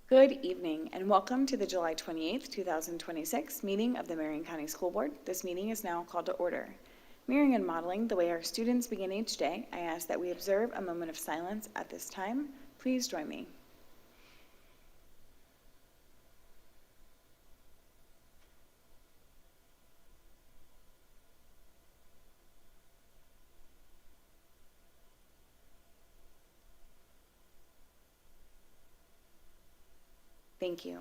Good evening and welcome to the July 28th, 2026 meeting of the Marion County School Board. This meeting is now called to order. Mirroring and modeling the way our students begin each day, I ask that we observe a moment of silence at this time. Please join me. Thank you.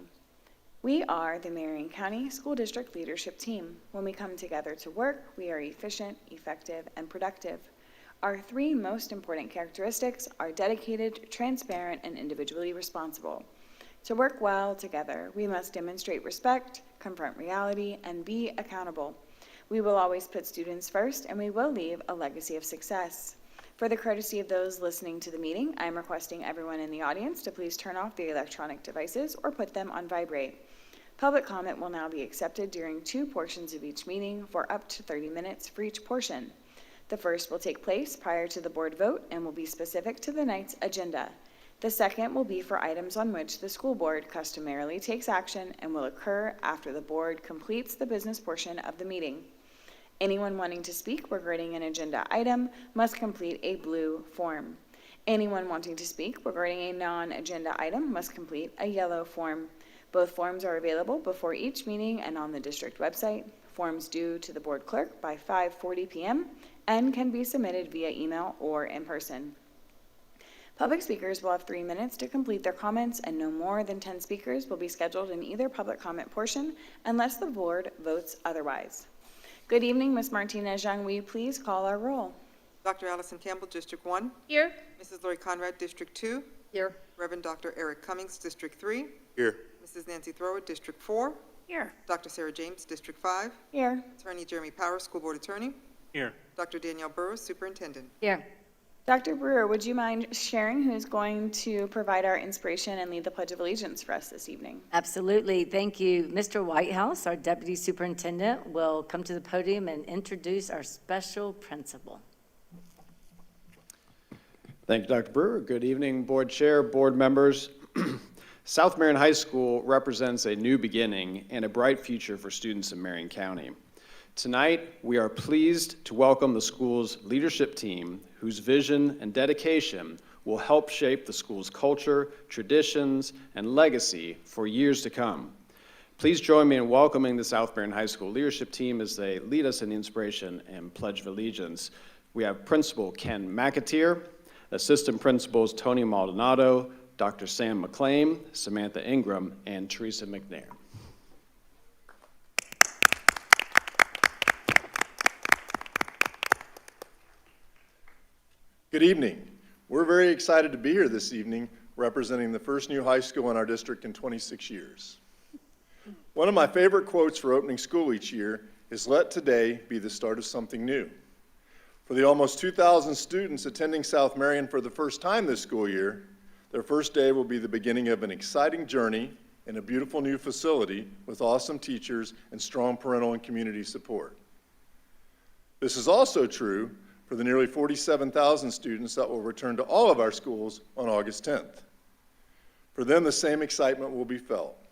We are the Marion County School District Leadership Team. When we come together to work, we are efficient, effective, and productive. Our three most important characteristics are dedicated, transparent, and individually responsible. To work well together, we must demonstrate respect, confront reality, and be accountable. We will always put students first, and we will leave a legacy of success. For the courtesy of those listening to the meeting, I am requesting everyone in the audience to please turn off the electronic devices or put them on vibrate. Public comment will now be accepted during two portions of each meeting for up to 30 minutes for each portion. The first will take place prior to the board vote and will be specific to the night's agenda. The second will be for items on which the school board customarily takes action and will occur after the board completes the business portion of the meeting. Anyone wanting to speak regarding an agenda item must complete a blue form. Anyone wanting to speak regarding a non-agenda item must complete a yellow form. Both forms are available before each meeting and on the district website. Forms due to the board clerk by 5:40 p.m. and can be submitted via email or in person. Public speakers will have 3 minutes to complete their comments, and no more than 10 speakers will be scheduled in either public comment portion unless the board votes otherwise. Good evening, Ms. Martinez-Young. Will you please call our roll? Dr. Allison Campbell, District 1. Here. Mrs. Lori Conrad, District 2. Here. Reverend Dr. Eric Cummings, District 3. Here. Mrs. Nancy Thrower, District 4. Here. Dr. Sarah James, District 5. Here. Attorney Jeremy Powers, School Board Attorney. Here. Dr. Danielle Burrows, Superintendent. Here. Dr. Brewer, would you mind sharing who's going to provide our inspiration and lead the Pledge of Allegiance for us this evening? Absolutely. Thank you. Mr. Whitehouse, our Deputy Superintendent, will come to the podium and introduce our special principal. Thank you, Dr. Brewer. Good evening, Board Chair, board members. South Marion High School represents a new beginning and a bright future for students in Marion County. Tonight, we are pleased to welcome the school's leadership team, whose vision and dedication will help shape the school's culture, traditions, and legacy for years to come. Please join me in welcoming the South Marion High School leadership team as they lead us in the inspiration and Pledge of Allegiance. We have Principal Ken McAteer, Assistant Principals Tony Maldonado, Dr. Sam McClain, Samantha Ingram, and Teresa McNair. Good evening. We're very excited to be here this evening representing the first new high school in our district in 26 years. One of my favorite quotes for opening school each year is, "Let today be the start of something new." For the almost 2,000 students attending South Marion for the first time this school year, their first day will be the beginning of an exciting journey in a beautiful new facility with awesome teachers and strong parental and community support. This is also true for the nearly 47,000 students that will return to all of our schools on August 10th. For them, the same excitement will be felt.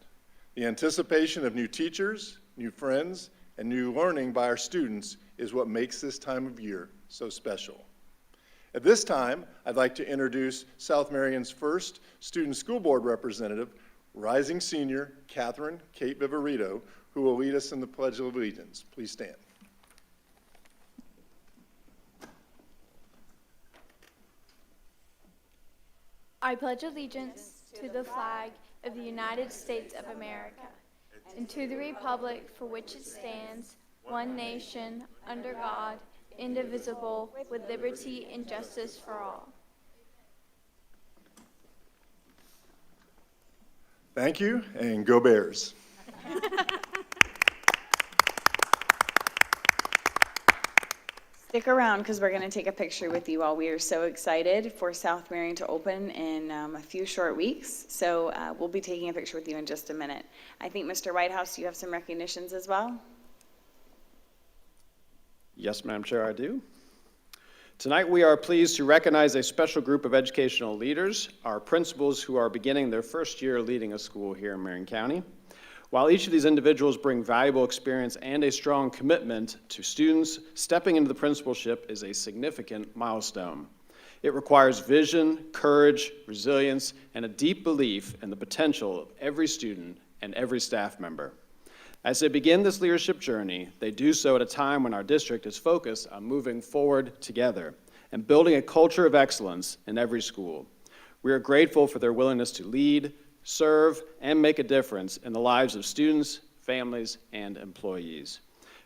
The anticipation of new teachers, new friends, and new learning by our students is what makes this time of year so special. At this time, I'd like to introduce South Marion's first student school board representative, rising senior Catherine Kate Viverito, who will lead us in the Pledge of Allegiance. Please stand. I pledge allegiance to the flag of the United States of America and to the republic for which it stands, one nation, under God, indivisible, with liberty and justice for all. Thank you, and go Bears. Stick around because we're going to take a picture with you all. We are so excited for South Marion to open in a few short weeks. So we'll be taking a picture with you in just a minute. I think, Mr. Whitehouse, you have some recognitions as well? Yes, Madam Chair, I do. Tonight, we are pleased to recognize a special group of educational leaders, our principals who are beginning their first year leading a school here in Marion County. While each of these individuals bring valuable experience and a strong commitment to students, stepping into the principalship is a significant milestone. It requires vision, courage, resilience, and a deep belief in the potential of every student and every staff member. As they begin this leadership journey, they do so at a time when our district is focused on moving forward together and building a culture of excellence in every school. We are grateful for their willingness to lead, serve, and make a difference in the lives of students, families, and employees.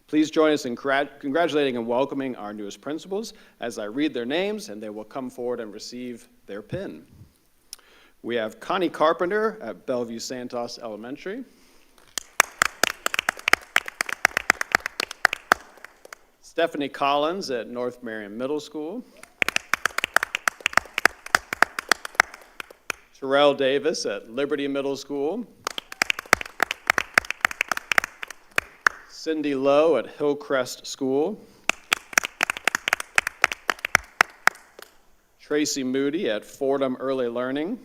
Please join us in congratulating and welcoming our newest principals as I read their names, and they will come forward and receive their pin. We have Connie Carpenter at Bellevue Santos Elementary. Stephanie Collins at North Marion Middle School. Terrell Davis at Liberty Middle School. Cindy Lowe at Hillcrest School. Tracy Moody at Fordham Early Learning.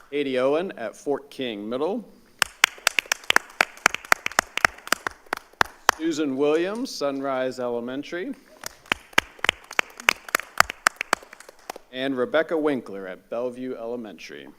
Katie Owen at Fort King Middle. Susan Williams, Sunrise Elementary. And Rebecca Winkler at Bellevue Elementary.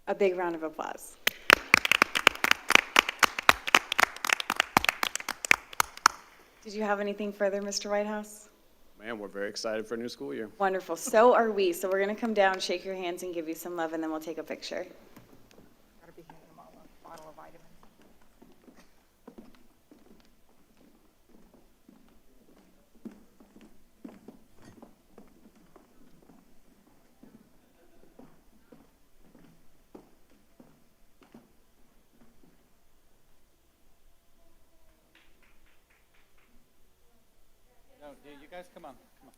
A big round of applause. Did you have anything further, Mr. Whitehouse? Man, we're very excited for a new school year. Wonderful. So are we. So we're going to come down, shake your hands, and give you some love, and then we'll take a picture. Gotta be handing them all a bottle of vitamins. No, you guys come on, come on.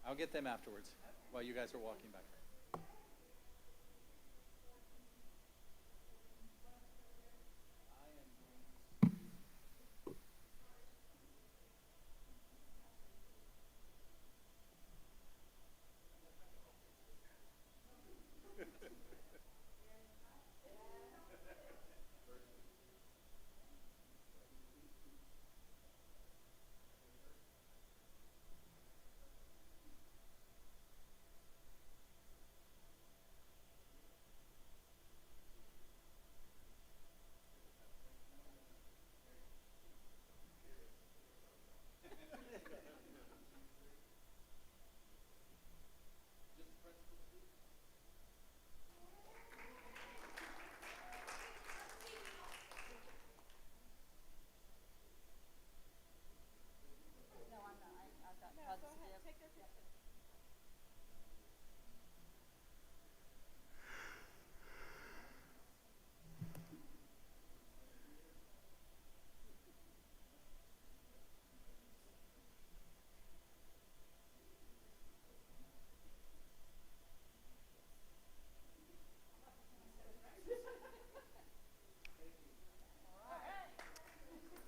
I'll get them afterwards while you guys are walking back.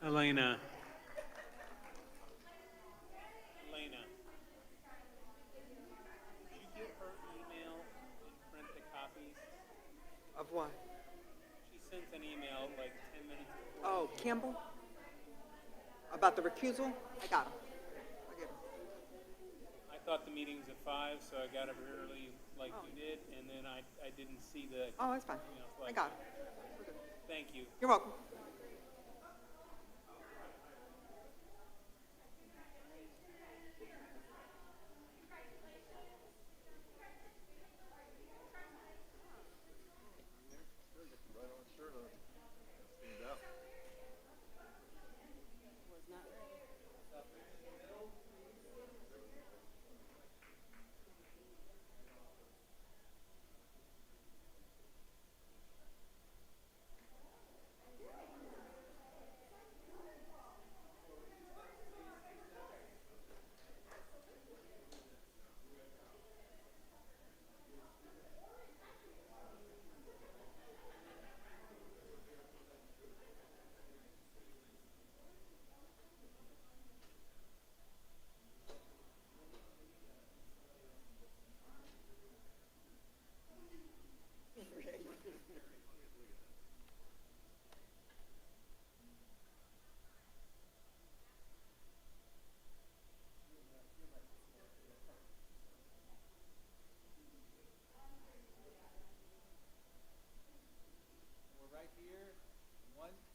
Elena. Did you get her email and print the copies? Of what? She sent an email like 10 minutes before. Oh, Campbell? About the recusal? I got him. I get him. I thought the meeting was at 5, so I got up early like you did, and then I didn't see the Oh, that's fine. email. I got it. We're good. Thank you. You're welcome.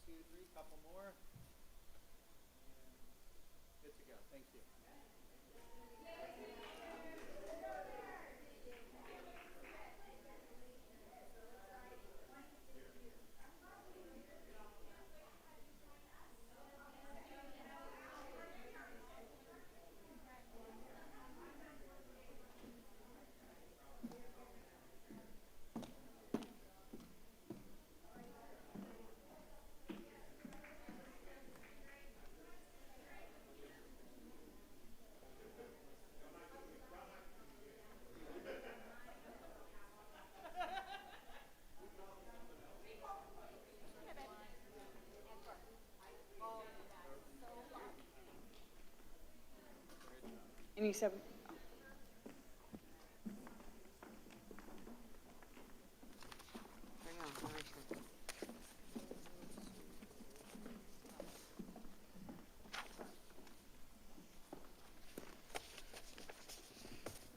2, 3, couple more. And good to go. Thank you. And you said,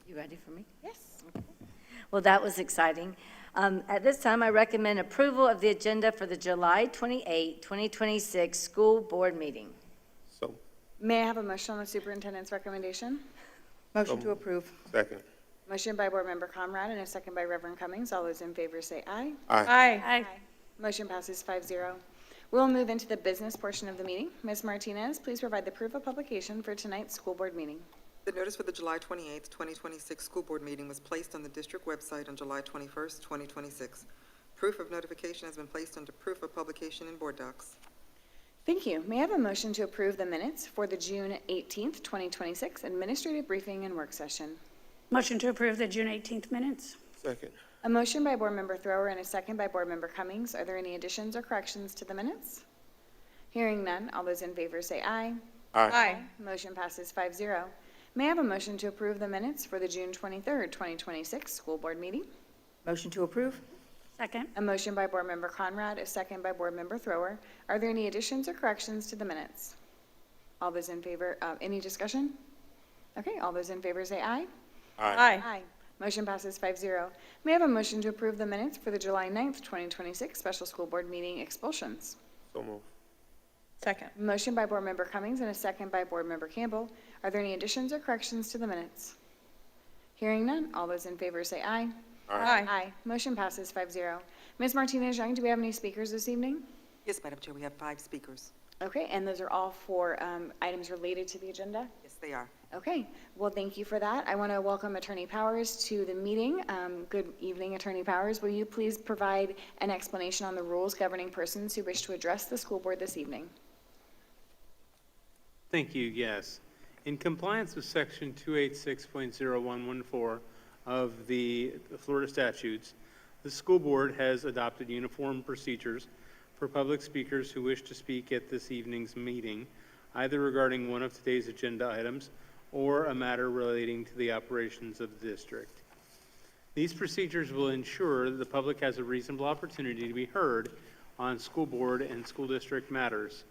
You ready for me? yes. Well, that was exciting. At this time, I recommend approval of the agenda for the July 28, 2026 school board meeting. So, May I have a motion on the superintendent's recommendation? Motion to approve. second. Motion by Board Member Conrad and a second by Reverend Cummings. All those in favor say aye. Aye. Aye. Motion passes 5-0. We'll move into the business portion of the meeting. Ms. Martinez, please provide the proof of publication for tonight's school board meeting. The notice for the July 28th, 2026 school board meeting was placed on the district website on July 21st, 2026. Proof of notification has been placed under proof of publication in board docs. Thank you. May I have a motion to approve the minutes for the June 18th, 2026 administrative briefing and work session? Motion to approve the June 18th minutes. Second. A motion by Board Member Thrower and a second by Board Member Cummings. Are there any additions or corrections to the minutes? Hearing none, all those in favor say aye. Aye. Motion passes 5-0. May I have a motion to approve the minutes for the June 23rd, 2026 school board meeting? Motion to approve. Second. A motion by Board Member Conrad, a second by Board Member Thrower. Are there any additions or corrections to the minutes? All those in favor, any discussion? Okay, all those in favor say aye. Aye. Motion passes 5-0. May I have a motion to approve the minutes for the July 9th, 2026 special school board meeting expulsions? So move. Second. Motion by Board Member Cummings and a second by Board Member Campbell. Are there any additions or corrections to the minutes? Hearing none, all those in favor say aye. Aye. Motion passes 5-0. Ms. Martinez-Young, do we have any speakers this evening? Yes, Madam Chair, we have 5 speakers. Okay, and those are all for items related to the agenda? Yes, they are. Okay, well, thank you for that. I want to welcome Attorney Powers to the meeting. Good evening, Attorney Powers. Will you please provide an explanation on the rules governing persons who wish to address the school board this evening? Thank you, yes. In compliance with Section 286.0114 of the Florida statutes, the school board has adopted uniform procedures for public speakers who wish to speak at this evening's meeting, either regarding one of today's agenda items or a matter relating to the operations of the district. These procedures will ensure that the public has a reasonable opportunity to be heard on school board and school district matters.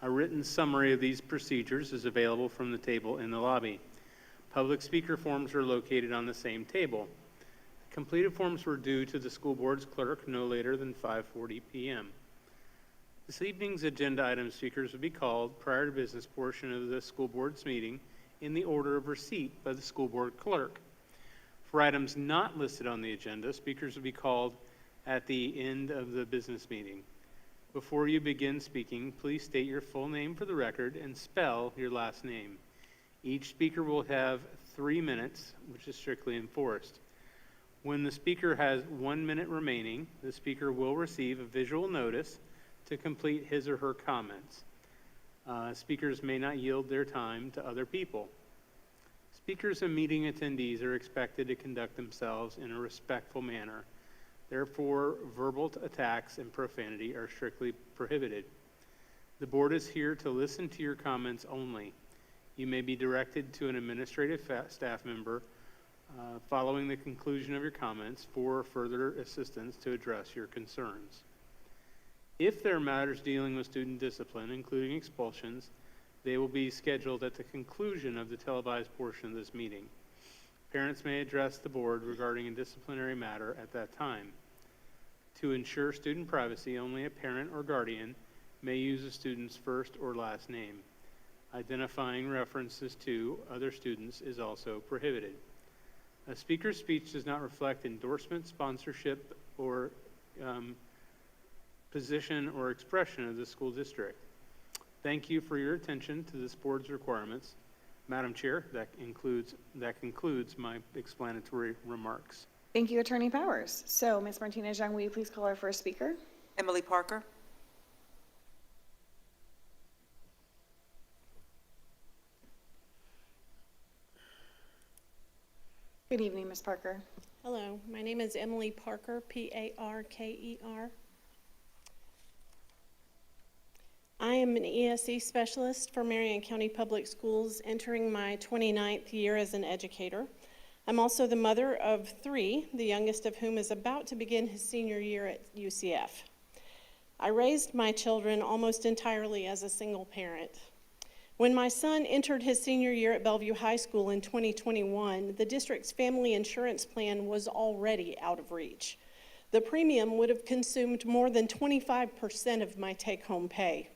A written summary of these procedures is available from the table in the lobby. Public speaker forms are located on the same table. Completed forms were due to the school board's clerk no later than 5:40 p.m. This evening's agenda item speakers will be called prior to business portion of the school board's meeting in the order of receipt by the school board clerk. For items not listed on the agenda, speakers will be called at the end of the business meeting. Before you begin speaking, please state your full name for the record and spell your last name. Each speaker will have 3 minutes, which is strictly enforced. When the speaker has 1 minute remaining, the speaker will receive a visual notice to complete his or her comments. Speakers may not yield their time to other people. Speakers and meeting attendees are expected to conduct themselves in a respectful manner. Therefore, verbal attacks and profanity are strictly prohibited. The board is here to listen to your comments only. You may be directed to an administrative staff member following the conclusion of your comments for further assistance to address your concerns. If there are matters dealing with student discipline, including expulsions, they will be scheduled at the conclusion of the televised portion of this meeting. Parents may address the board regarding a disciplinary matter at that time. To ensure student privacy, only a parent or guardian may use a student's first or last name. Identifying references to other students is also prohibited. A speaker's speech does not reflect endorsement, sponsorship, or position or expression of the school district. Thank you for your attention to this board's requirements. Madam Chair, that concludes my explanatory remarks. Thank you, Attorney Powers. So, Ms. Martinez-Young, will you please call our first speaker? Emily Parker. Good evening, Ms. Parker. Hello, my name is Emily Parker, P-A-R-K-E-R. I am an ESE specialist for Marion County Public Schools, entering my 29th year as an educator. I'm also the mother of 3, the youngest of whom is about to begin his senior year at UCF. I raised my children almost entirely as a single parent. When my son entered his senior year at Bellevue High School in 2021, the district's family insurance plan was already out of reach. The premium would have consumed more than 25% of my take-home pay.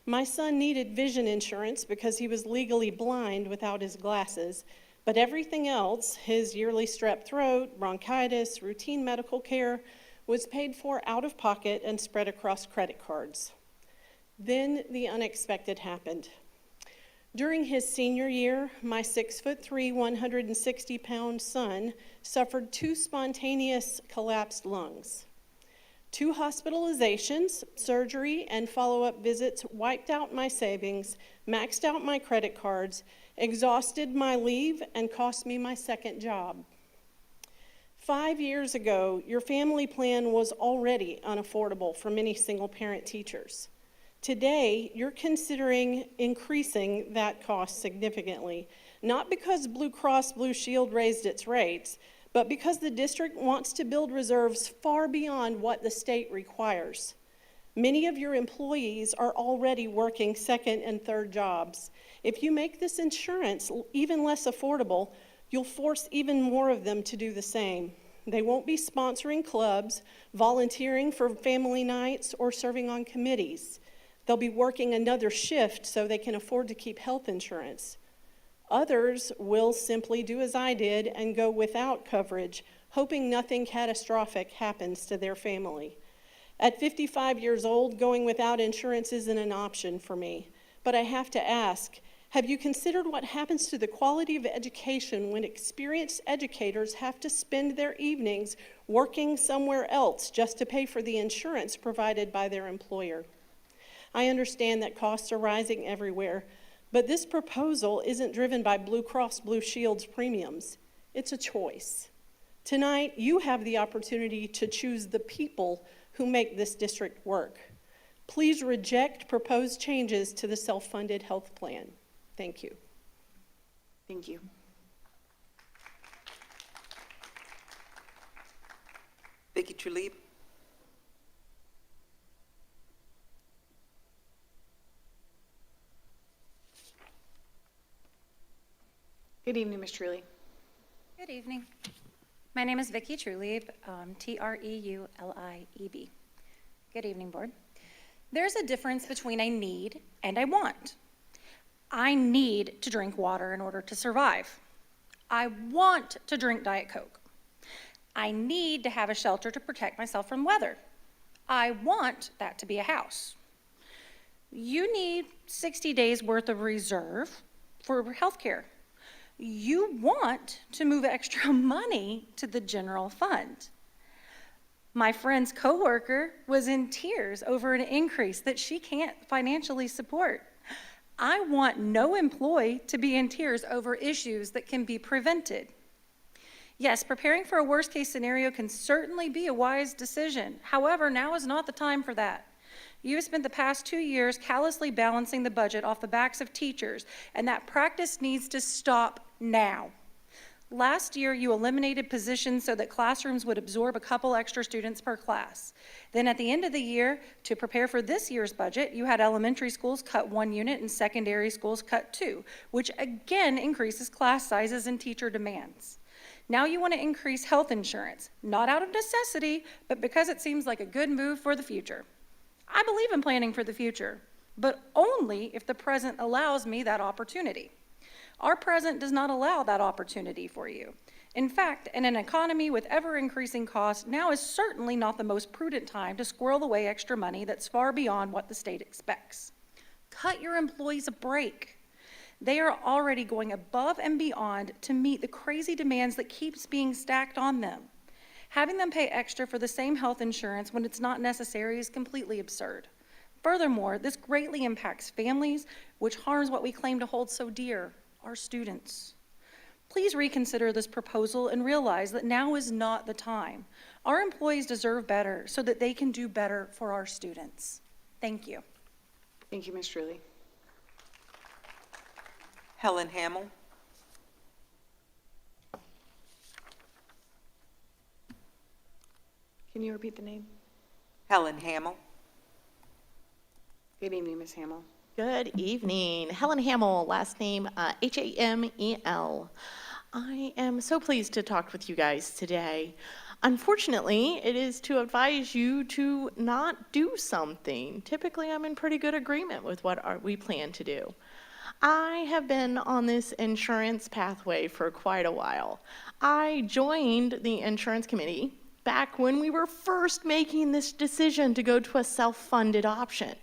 My son needed vision insurance because he was legally blind without his glasses, but everything else, his yearly strep throat, bronchitis, routine medical care, was paid for out of pocket and spread across credit cards. Then the unexpected happened. During his senior year, my 6'3", 160-pound son suffered 2 spontaneous collapsed lungs. 2 hospitalizations, surgery, and follow-up visits wiped out my savings, maxed out my credit cards, exhausted my leave, and cost me my second job. 5 years ago, your family plan was already unaffordable for many single-parent teachers. Today, you're considering increasing that cost significantly, not because Blue Cross Blue Shield raised its rates, but because the district wants to build reserves far beyond what the state requires. Many of your employees are already working second and third jobs. If you make this insurance even less affordable, you'll force even more of them to do the same. They won't be sponsoring clubs, volunteering for family nights, or serving on committees. They'll be working another shift so they can afford to keep health insurance. Others will simply do as I did and go without coverage, hoping nothing catastrophic happens to their family. At 55 years old, going without insurance isn't an option for me. But I have to ask, have you considered what happens to the quality of education when experienced educators have to spend their evenings working somewhere else just to pay for the insurance provided by their employer? I understand that costs are rising everywhere, but this proposal isn't driven by Blue Cross Blue Shield's premiums. It's a choice. Tonight, you have the opportunity to choose the people who make this district work. Please reject proposed changes to the self-funded health plan. Thank you. Thank you. Vicky Trulip. Good evening, Ms. Truly. Good evening. My name is Vicky Trulib, T-R-E-U-L-I-E-B. Good evening, Board. There's a difference between I need and I want. I need to drink water in order to survive. I want to drink Diet Coke. I need to have a shelter to protect myself from weather. I want that to be a house. You need 60 days worth of reserve for health care. You want to move extra money to the general fund. My friend's coworker was in tears over an increase that she can't financially support. I want no employee to be in tears over issues that can be prevented. Yes, preparing for a worst-case scenario can certainly be a wise decision. However, now is not the time for that. You have spent the past 2 years callously balancing the budget off the backs of teachers, and that practice needs to stop now. Last year, you eliminated positions so that classrooms would absorb a couple extra students per class. Then at the end of the year, to prepare for this year's budget, you had elementary schools cut 1 unit and secondary schools cut 2, which again increases class sizes and teacher demands. Now you want to increase health insurance, not out of necessity, but because it seems like a good move for the future. I believe in planning for the future, but only if the present allows me that opportunity. Our present does not allow that opportunity for you. In fact, in an economy with ever-increasing costs, now is certainly not the most prudent time to squirrel away extra money that's far beyond what the state expects. Cut your employees a break. They are already going above and beyond to meet the crazy demands that keeps being stacked on them. Having them pay extra for the same health insurance when it's not necessary is completely absurd. Furthermore, this greatly impacts families, which harms what we claim to hold so dear, our students. Please reconsider this proposal and realize that now is not the time. Our employees deserve better so that they can do better for our students. Thank you. Thank you, Ms. Truly. Helen Hamel. Can you repeat the name? Helen Hamel. Good evening, Ms. Hamel. Good evening. Helen Hamel, last name Hamel. I am so pleased to talk with you guys today. Unfortunately, it is to advise you to not do something. Typically, I'm in pretty good agreement with what we plan to do. I have been on this insurance pathway for quite a while. I joined the insurance committee back when we were first making this decision to go to a self-funded option.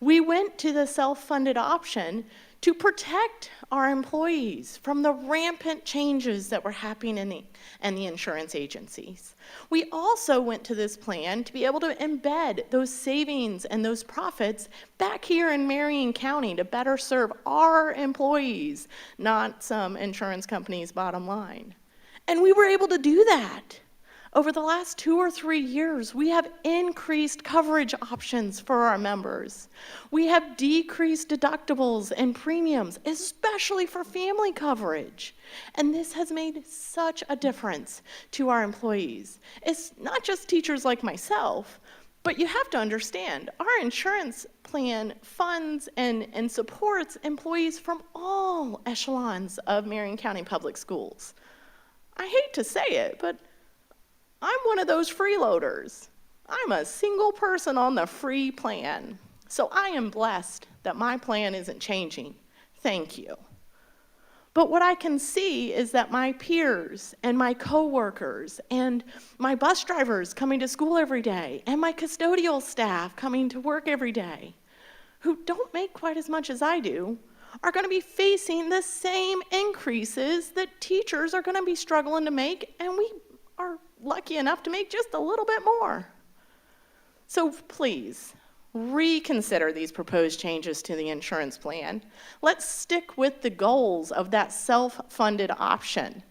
We went to the self-funded option to protect our employees from the rampant changes that were happening in the insurance agencies. We also went to this plan to be able to embed those savings and those profits back here in Marion County to better serve our employees, not some insurance company's bottom line. And we were able to do that. Over the last 2 or 3 years, we have increased coverage options for our members. We have decreased deductibles and premiums, especially for family coverage. And this has made such a difference to our employees. It's not just teachers like myself, but you have to understand, our insurance plan funds and supports employees from all echelons of Marion County Public Schools. I hate to say it, but I'm one of those freeloaders. I'm a single person on the free plan. So I am blessed that my plan isn't changing. Thank you. But what I can see is that my peers and my coworkers and my bus drivers coming to school every day and my custodial staff coming to work every day, who don't make quite as much as I do, are going to be facing the same increases that teachers are going to be struggling to make, and we are lucky enough to make just a little bit more. So please, reconsider these proposed changes to the insurance plan. Let's stick with the goals of that self-funded option.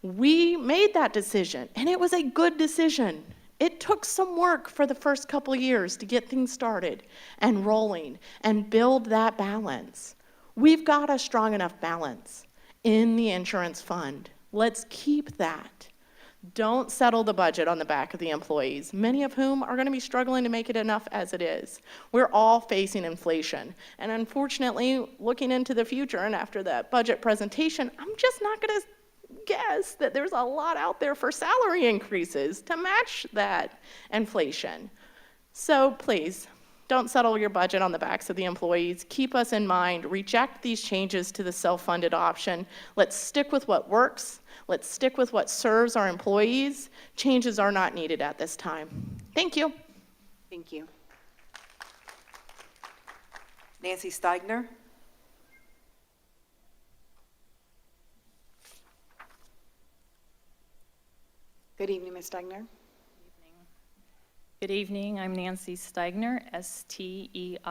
We made that decision, and it was a good decision. It took some work for the first couple years to get things started and rolling and build that balance. We've got a strong enough balance in the insurance fund. Let's keep that. Don't settle the budget on the back of the employees, many of whom are going to be struggling to make it enough as it is. We're all facing inflation. And unfortunately, looking into the future and after that budget presentation, I'm just not going to guess that there's a lot out there for salary increases to match that inflation. So please, don't settle your budget on the backs of the employees. Keep us in mind. Reject these changes to the self-funded option. Let's stick with what works. Let's stick with what serves our employees. Changes are not needed at this time. Thank you. Thank you. Nancy Steigner. Good evening, Ms. Stegner. Good evening. I'm Nancy Steigner, Steigner,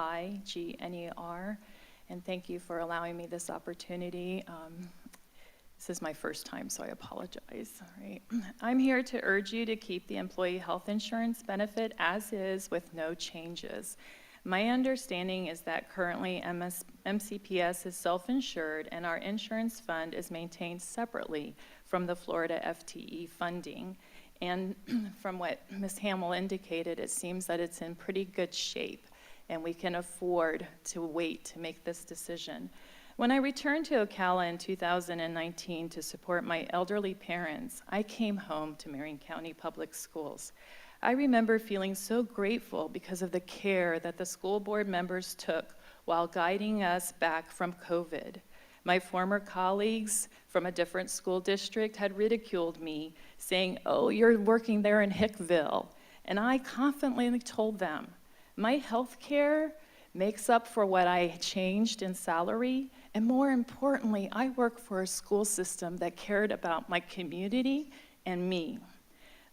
and thank you for allowing me this opportunity. This is my first time, so I apologize. All right. I'm here to urge you to keep the employee health insurance benefit as is with no changes. My understanding is that currently MCPS is self-insured and our insurance fund is maintained separately from the Florida FTE funding. And from what Ms. Hamill indicated, it seems that it's in pretty good shape and we can afford to wait to make this decision. When I returned to Ocala in 2019 to support my elderly parents, I came home to Marion County Public Schools. I remember feeling so grateful because of the care that the school board members took while guiding us back from COVID. My former colleagues from a different school district had ridiculed me, saying, "Oh, you're working there in Hickville." And I confidently told them, my health care makes up for what I changed in salary, and more importantly, I work for a school system that cared about my community and me.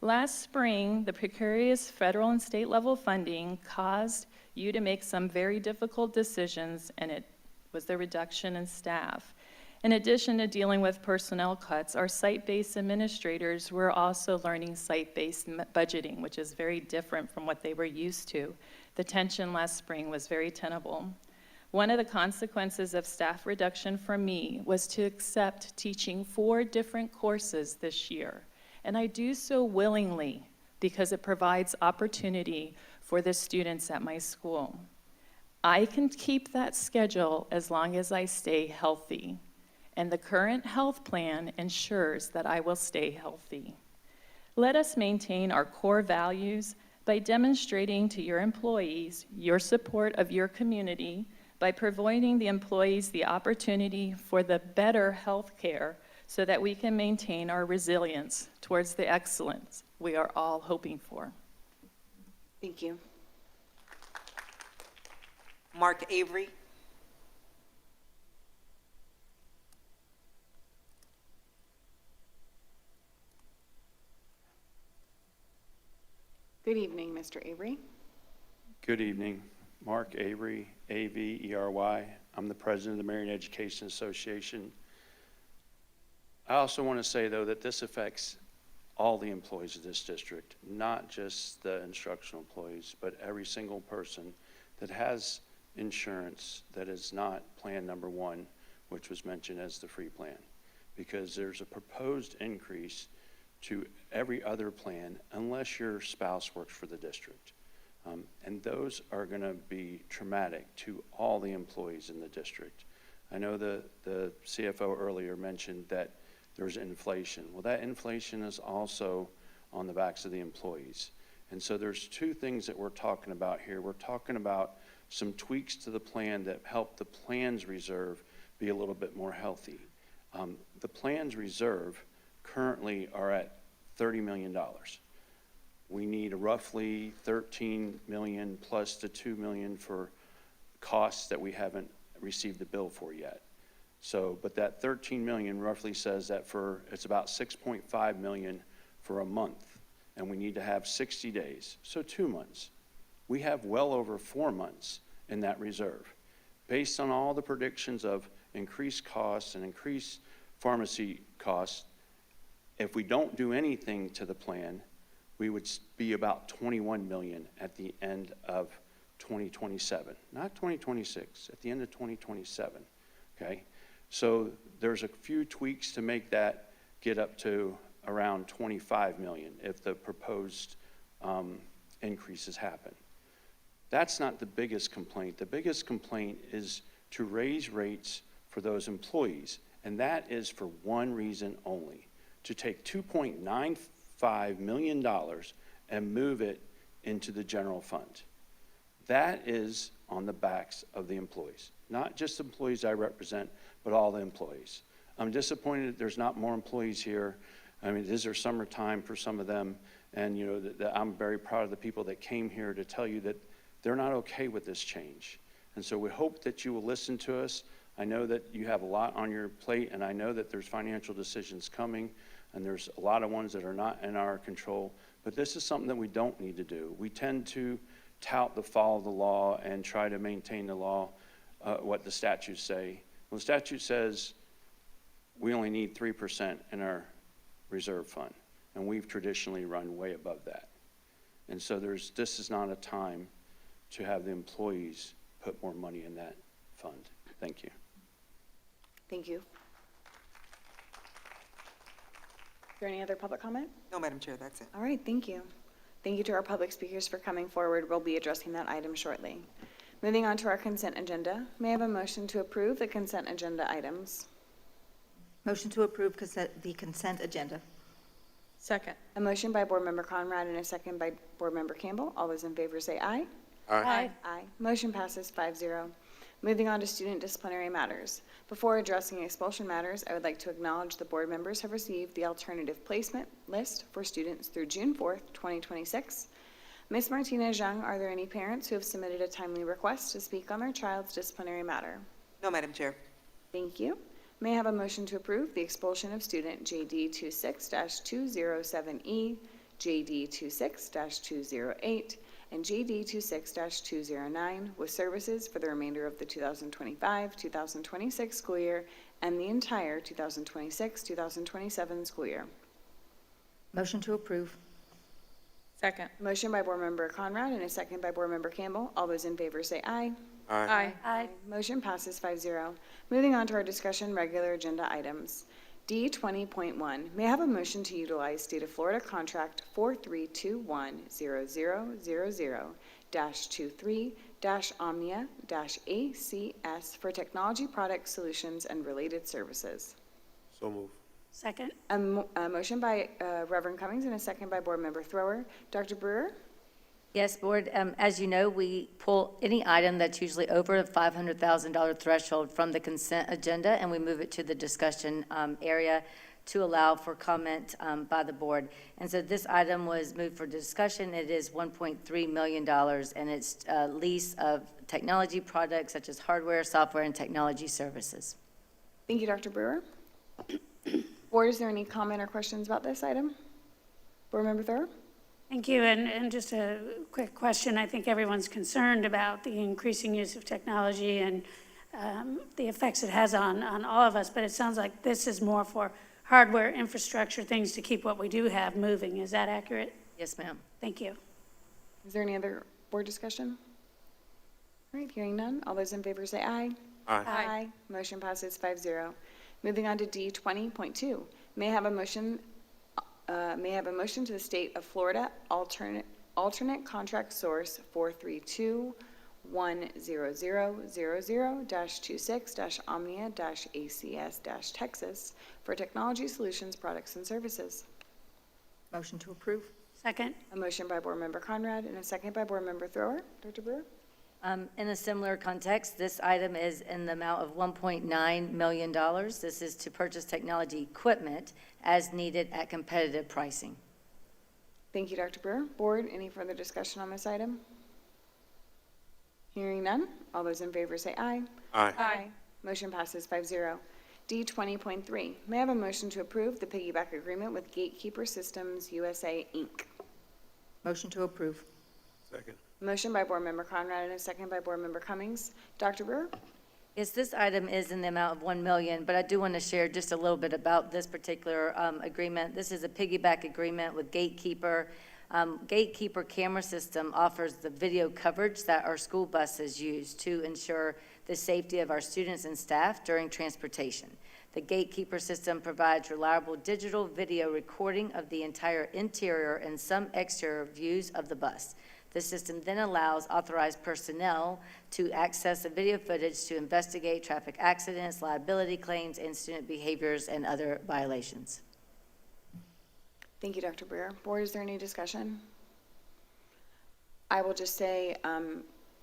Last spring, the precarious federal and state level funding caused you to make some very difficult decisions, and it was the reduction in staff. In addition to dealing with personnel cuts, our site-based administrators were also learning site-based budgeting, which is very different from what they were used to. The tension last spring was very tenable. One of the consequences of staff reduction for me was to accept teaching 4 different courses this year. And I do so willingly because it provides opportunity for the students at my school. I can keep that schedule as long as I stay healthy, and the current health plan ensures that I will stay healthy. Let us maintain our core values by demonstrating to your employees your support of your community by providing the employees the opportunity for the better health care so that we can maintain our resilience towards the excellence we are all hoping for. Thank you. Mark Avery. Good evening, Mr. Avery. Good evening. Mark Avery, A-V-E-R-Y. I'm the president of the Marion Education Association. I also want to say, though, that this affects all the employees of this district, not just the instructional employees, but every single person that has insurance that is not plan number 1, which was mentioned as the free plan, because there's a proposed increase to every other plan unless your spouse works for the district. And those are going to be traumatic to all the employees in the district. I know the CFO earlier mentioned that there's inflation. Well, that inflation is also on the backs of the employees. And so there's 2 things that we're talking about here. We're talking about some tweaks to the plan that help the plan's reserve be a little bit more healthy. The plan's reserve currently are at $30 million. We need roughly $13 million plus the $2 million for costs that we haven't received the bill for yet. So, but that $13 million roughly says that it's about $6.5 million for a month, and we need to have 60 days, so 2 months. We have well over 4 months in that reserve. Based on all the predictions of increased costs and increased pharmacy costs, if we don't do anything to the plan, we would be about $21 million at the end of 2027, not 2026, at the end of 2027, okay? So there's a few tweaks to make that get up to around $25 million if the proposed increases happen. That's not the biggest complaint. The biggest complaint is to raise rates for those employees, and that is for one reason only, to take $2.95 million and move it into the general fund. That is on the backs of the employees, not just employees I represent, but all the employees. I'm disappointed that there's not more employees here. I mean, this is summertime for some of them, and you know, I'm very proud of the people that came here to tell you that they're not okay with this change. And so we hope that you will listen to us. I know that you have a lot on your plate, and I know that there's financial decisions coming, and there's a lot of ones that are not in our control, but this is something that we don't need to do. We tend to tout the follow the law and try to maintain the law, what the statutes say. Well, the statute says we only need 3% in our reserve fund, and we've traditionally run way above that. And so this is not a time to have the employees put more money in that fund. Thank you. Thank you. Is there any other public comment? No, Madam Chair, that's it. All right, thank you. Thank you to our public speakers for coming forward. We'll be addressing that item shortly. Moving on to our consent agenda. May I have a motion to approve the consent agenda items? Motion to approve the consent agenda. Second. A motion by Board Member Conrad and a second by Board Member Campbell. All those in favor say aye. Aye. Aye. Motion passes 5-0. Moving on to student disciplinary matters. Before addressing expulsion matters, I would like to acknowledge the board members have received the alternative placement list for students through June 4th, 2026. Ms. Martinez-Young, are there any parents who have submitted a timely request to speak on their child's disciplinary matter? No, Madam Chair. Thank you. May I have a motion to approve the expulsion of student JD 26-207E, JD 26-208, and JD 26-209 with services for the remainder of the 2025-2026 school year and the entire 2026-2027 school year. Motion to approve. Second. Motion by Board Member Conrad and a second by Board Member Campbell. All those in favor say aye. Aye. Aye. Motion passes 5-0. Moving on to our discussion regular agenda items. D 20.1, may I have a motion to utilize State of Florida Contract 43210000-23-Omnia-ACS for technology product solutions and related services. So move. Second. A motion by Reverend Cummings and a second by Board Member Thrower. Dr. Brewer? Yes, Board, as you know, we pull any item that's usually over the $500,000 threshold from the consent agenda, and we move it to the discussion area to allow for comment by the board. And so this item was moved for discussion. It is $1.3 million, and it's lease of technology products such as hardware, software, and technology services. Thank you, Dr. Brewer. Board, is there any comment or questions about this item? Board Member Thrower? Thank you, and just a quick question. I think everyone's concerned about the increasing use of technology and the effects it has on all of us, but it sounds like this is more for hardware, infrastructure, things to keep what we do have moving. Is that accurate? Yes, ma'am. Thank you. Is there any other board discussion? All right, hearing none. All those in favor say aye. Aye. Motion passes 5-0. Moving on to D 20.2. May I have a motion to the State of Florida alternate contract source 432-10000-26-Omnia-ACS-Texas for technology solutions, products, and services. Motion to approve. Second. A motion by Board Member Conrad and a second by Board Member Thrower. Dr. Brewer? In a similar context, this item is in the amount of $1.9 million. This is to purchase technology equipment as needed at competitive pricing. Thank you, Dr. Brewer. Board, any further discussion on this item? Hearing none. All those in favor say aye. Aye. Motion passes 5-0. D 20.3. May I have a motion to approve the piggyback agreement with Gatekeeper Systems USA, Inc.? Motion to approve. Second. Motion by Board Member Conrad and a second by Board Member Cummings. Dr. Brewer? Yes, this item is in the amount of $1 million, but I do want to share just a little bit about this particular agreement. This is a piggyback agreement with Gatekeeper. Gatekeeper camera system offers the video coverage that our school buses use to ensure the safety of our students and staff during transportation. The Gatekeeper system provides reliable digital video recording of the entire interior and some exterior views of the bus. The system then allows authorized personnel to access the video footage to investigate traffic accidents, liability claims, and student behaviors and other violations. Thank you, Dr. Brewer. Board, is there any discussion? I will just say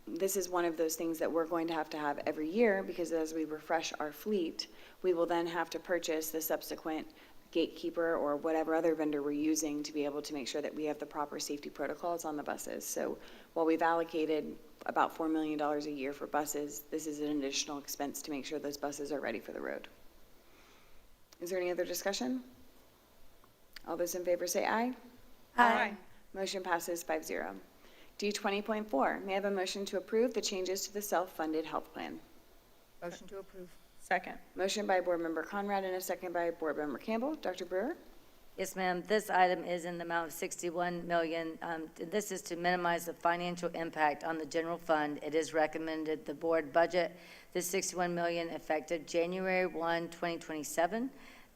this is one of those things that we're going to have every year, because as we refresh our fleet, we will then have to purchase the subsequent Gatekeeper or whatever other vendor we're using to be able to make sure that we have the proper safety protocols on the buses. So while we've allocated about $4 million a year for buses, this is an additional expense to make sure those buses are ready for the road. Is there any other discussion? All those in favor say aye. Aye. Motion passes 5-0. D 20.4, may I have a motion to approve the changes to the self-funded health plan? Motion to approve. Second. Motion by Board Member Conrad and a second by Board Member Campbell. Dr. Brewer? Yes, ma'am. This item is in the amount of $61 million. This is to minimize the financial impact on the general fund. It is recommended the board budget this $61 million effective January 1, 2027.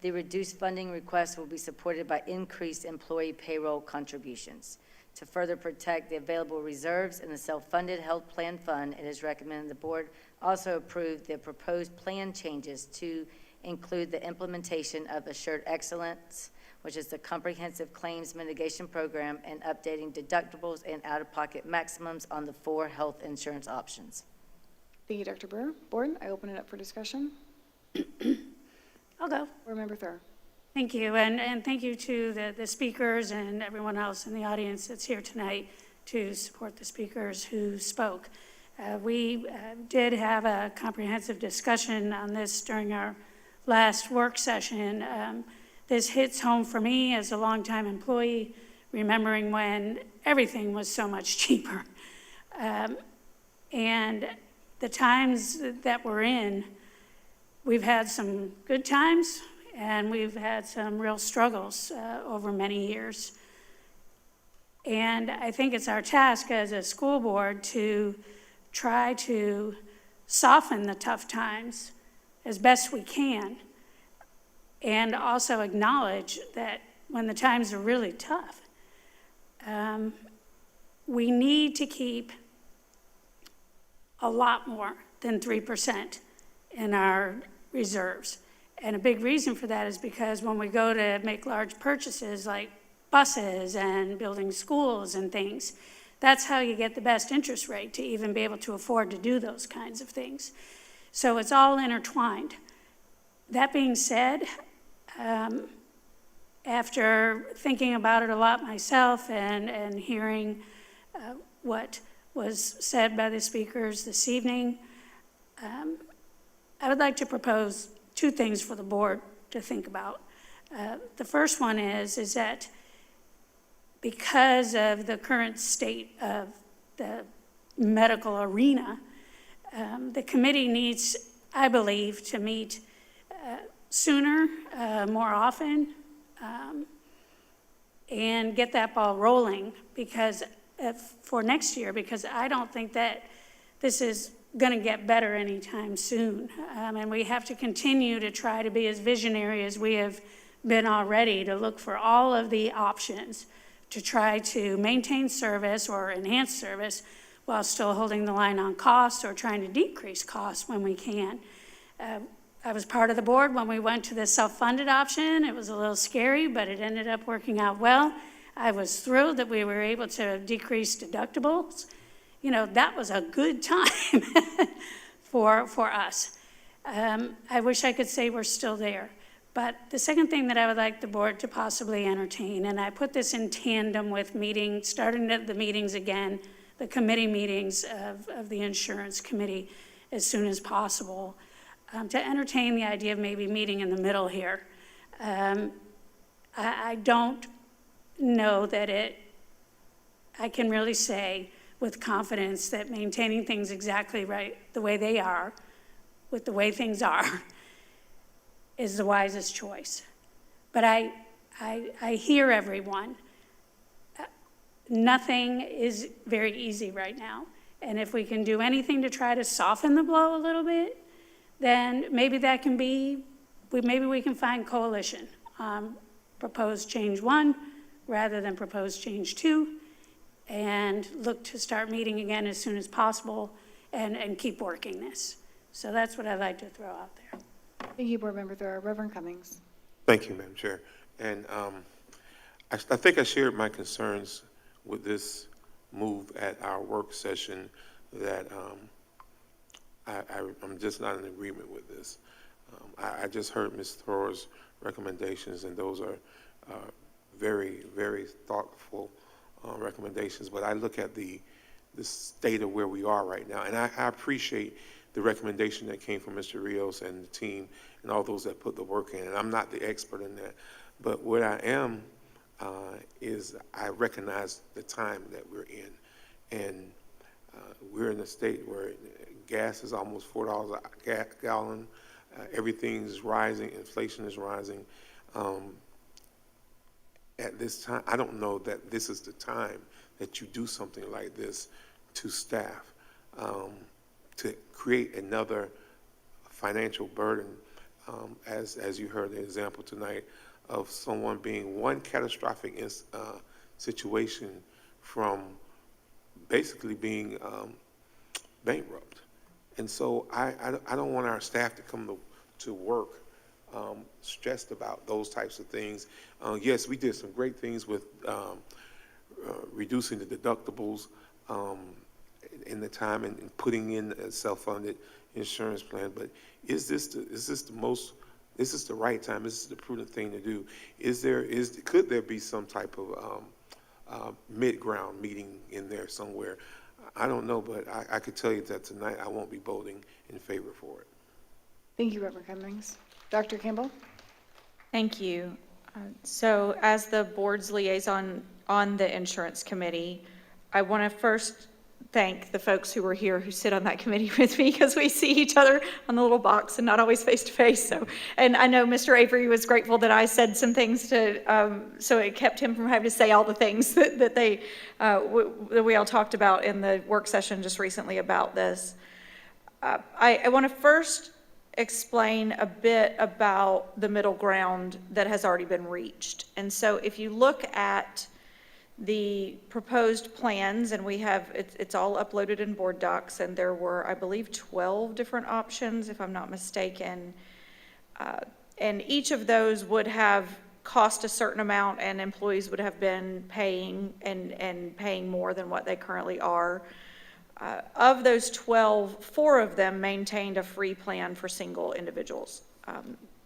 The reduced funding request will be supported by increased employee payroll contributions. To further protect the available reserves in the self-funded health plan fund, it is recommended the board also approve the proposed plan changes to include the implementation of Assured Excellence, which is the comprehensive claims mitigation program, and updating deductibles and out-of-pocket maximums on the 4 health insurance options. Thank you, Dr. Brewer. Board, I open it up for discussion. I'll go. Board Member Thur. Thank you, and thank you to the speakers and everyone else in the audience that's here tonight to support the speakers who spoke. We did have a comprehensive discussion on this during our last work session. This hits home for me as a longtime employee, remembering when everything was so much cheaper. And the times that we're in, we've had some good times, and we've had some real struggles over many years. And I think it's our task as a school board to try to soften the tough times as best we can, and also acknowledge that when the times are really tough, we need to keep a lot more than 3% in our reserves. And a big reason for that is because when we go to make large purchases like buses and building schools and things, that's how you get the best interest rate to even be able to afford to do those kinds of things. So it's all intertwined. That being said, after thinking about it a lot myself and hearing what was said by the speakers this evening, I would like to propose 2 things for the board to think about. The first one is that because of the current state of the medical arena, the committee needs, I believe, to meet sooner, more often, and get that ball rolling because for next year, because I don't think that this is going to get better anytime soon. And we have to continue to try to be as visionary as we have been already, to look for all of the options to try to maintain service or enhance service while still holding the line on costs or trying to decrease costs when we can. I was part of the board when we went to the self-funded option. It was a little scary, but it ended up working out well. I was thrilled that we were able to decrease deductibles. You know, that was a good time for us. I wish I could say we're still there. But the second thing that I would like the board to possibly entertain, and I put this in tandem with starting the meetings again, the committee meetings of the insurance committee as soon as possible, to entertain the idea of maybe meeting in the middle here. I don't know that I can really say with confidence that maintaining things exactly right the way they are, with the way things are, is the wisest choice. But I hear everyone. Nothing is very easy right now. And if we can do anything to try to soften the blow a little bit, then maybe that can be, maybe we can find coalition. Propose change 1 rather than propose change 2, and look to start meeting again as soon as possible and keep working this. So that's what I'd like to throw out there. Thank you, Board Member Thur. Reverend Cummings. Thank you, Madam Chair. And I think I shared my concerns with this move at our work session, that I'm just not in agreement with this. I just heard Ms. Thor's recommendations, and those are very, very thoughtful recommendations. But I look at the state of where we are right now, and I appreciate the recommendation that came from Mr. Rios and the team and all those that put the work in. And I'm not the expert in that, but what I am is I recognize the time that we're in, and we're in a state where gas is almost $4 a gallon. Everything's rising. Inflation is rising. At this time, I don't know that this is the time that you do something like this to staff, to create another financial burden, as you heard the example tonight of someone being one catastrophic situation from basically being bankrupt. And so I don't want our staff to come to work stressed about those types of things. Yes, we did some great things with reducing the deductibles in the time and putting in a self-funded insurance plan. But is this the right time? Is this the prudent thing to do? Could there be some type of mid-ground meeting in there somewhere? I don't know, but I could tell you that tonight I won't be voting in favor for it. Thank you, Reverend Cummings. Dr. Campbell? Thank you. So as the board's liaison on the insurance committee, I want to first thank the folks who were here who sit on that committee with me, because we see each other on the little box and not always face to face. So, and I know Mr. Avery was grateful that I said some things so it kept him from having to say all the things that we all talked about in the work session just recently about this. I want to first explain a bit about the middle ground that has already been reached. And so if you look at the proposed plans, and we have, it's all uploaded in board docs, and there were, I believe, 12 different options, if I'm not mistaken. And each of those would have cost a certain amount, and employees would have been paying and paying more than what they currently are. Of those 12, 4 of them maintained a free plan for single individuals.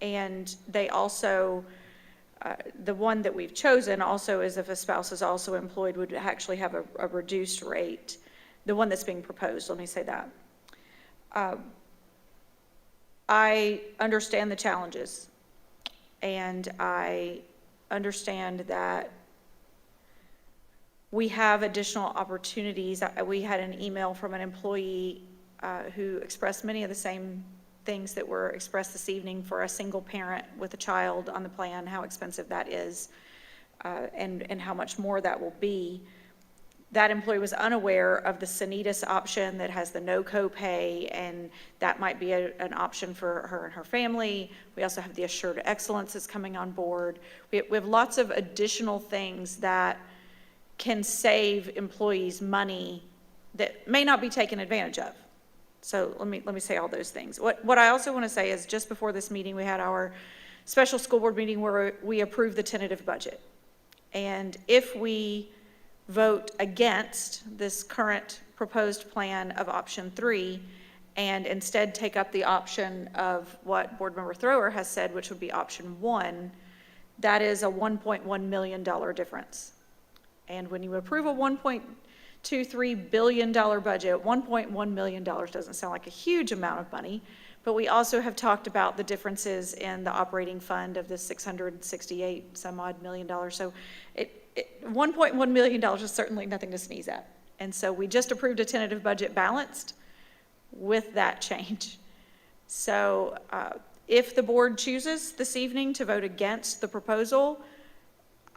And they also, the one that we've chosen also is if a spouse is also employed, would actually have a reduced rate. The one that's being proposed, let me say that. I understand the challenges, and I understand that we have additional opportunities. We had an email from an employee who expressed many of the same things that were expressed this evening for a single parent with a child on the plan, how expensive that is, and how much more that will be. That employee was unaware of the Sanitas option that has the no copay, and that might be an option for her and her family. We also have the Assured Excellence that's coming on board. We have lots of additional things that can save employees money that may not be taken advantage of. So let me say all those things. What I also want to say is, just before this meeting, we had our special school board meeting where we approved the tentative budget. And if we vote against this current proposed plan of option 3 and instead take up the option of what Board Member Thrower has said, which would be option 1, that is a $1.1 million difference. And when you approve a $1.23 billion budget, $1.1 million doesn't sound like a huge amount of money, but we also have talked about the differences in the operating fund of the $668 some odd million. So $1.1 million is certainly nothing to sneeze at. And so we just approved a tentative budget balanced with that change. So if the board chooses this evening to vote against the proposal,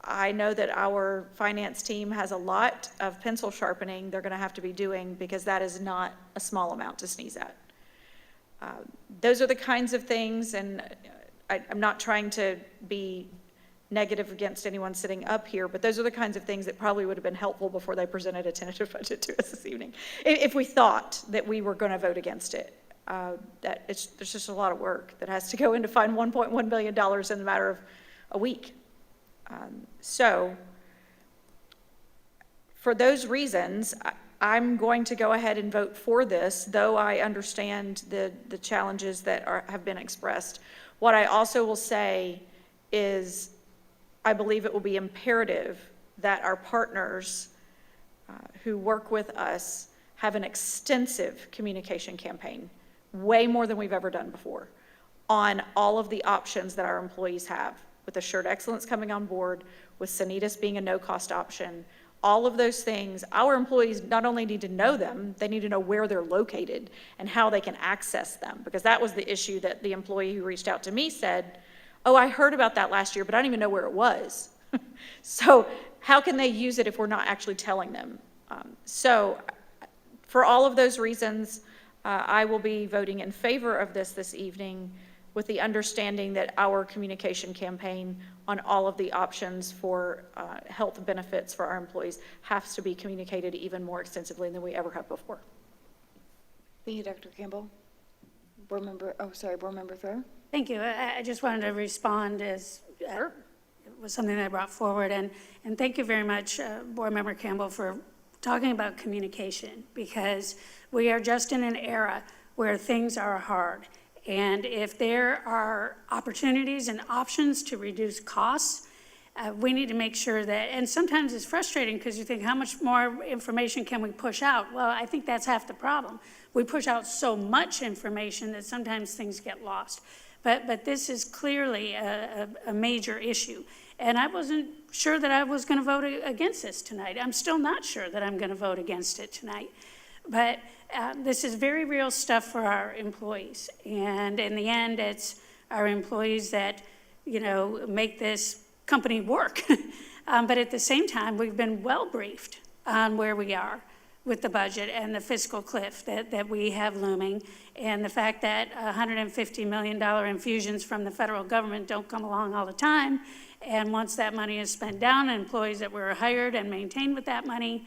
I know that our finance team has a lot of pencil sharpening they're going to have to be doing, because that is not a small amount to sneeze at. Those are the kinds of things, and I'm not trying to be negative against anyone sitting up here, but those are the kinds of things that probably would have been helpful before they presented a tentative budget to us this evening. If we thought that we were going to vote against it, there's just a lot of work that has to go in to find $1.1 billion in a matter of a week. So for those reasons, I'm going to go ahead and vote for this, though I understand the challenges that have been expressed. What I also will say is I believe it will be imperative that our partners who work with us have an extensive communication campaign, way more than we've ever done before, on all of the options that our employees have, with Assured Excellence coming on board, with Sanitas being a no-cost option. All of those things, our employees not only need to know them, they need to know where they're located and how they can access them, because that was the issue that the employee who reached out to me said, oh, I heard about that last year, but I don't even know where it was. So how can they use it if we're not actually telling them? So for all of those reasons, I will be voting in favor of this evening, with the understanding that our communication campaign on all of the options for health benefits for our employees has to be communicated even more extensively than we ever have before. Thank you, Dr. Campbell. Board Member Thrower. Thank you. I just wanted to respond as it was something that I brought forward. And thank you very much, Board Member Campbell, for talking about communication, because we are just in an era where things are hard. And if there are opportunities and options to reduce costs, we need to make sure that, and sometimes it's frustrating because you think, how much more information can we push out? Well, I think that's half the problem. We push out so much information that sometimes things get lost. But this is clearly a major issue. And I wasn't sure that I was going to vote against this tonight. I'm still not sure that I'm going to vote against it tonight. But this is very real stuff for our employees. And in the end, it's our employees that, make this company work. But at the same time, we've been well briefed on where we are with the budget and the fiscal cliff that we have looming, and the fact that $150 million infusions from the federal government don't come along all the time. And once that money is spent down, employees that were hired and maintained with that money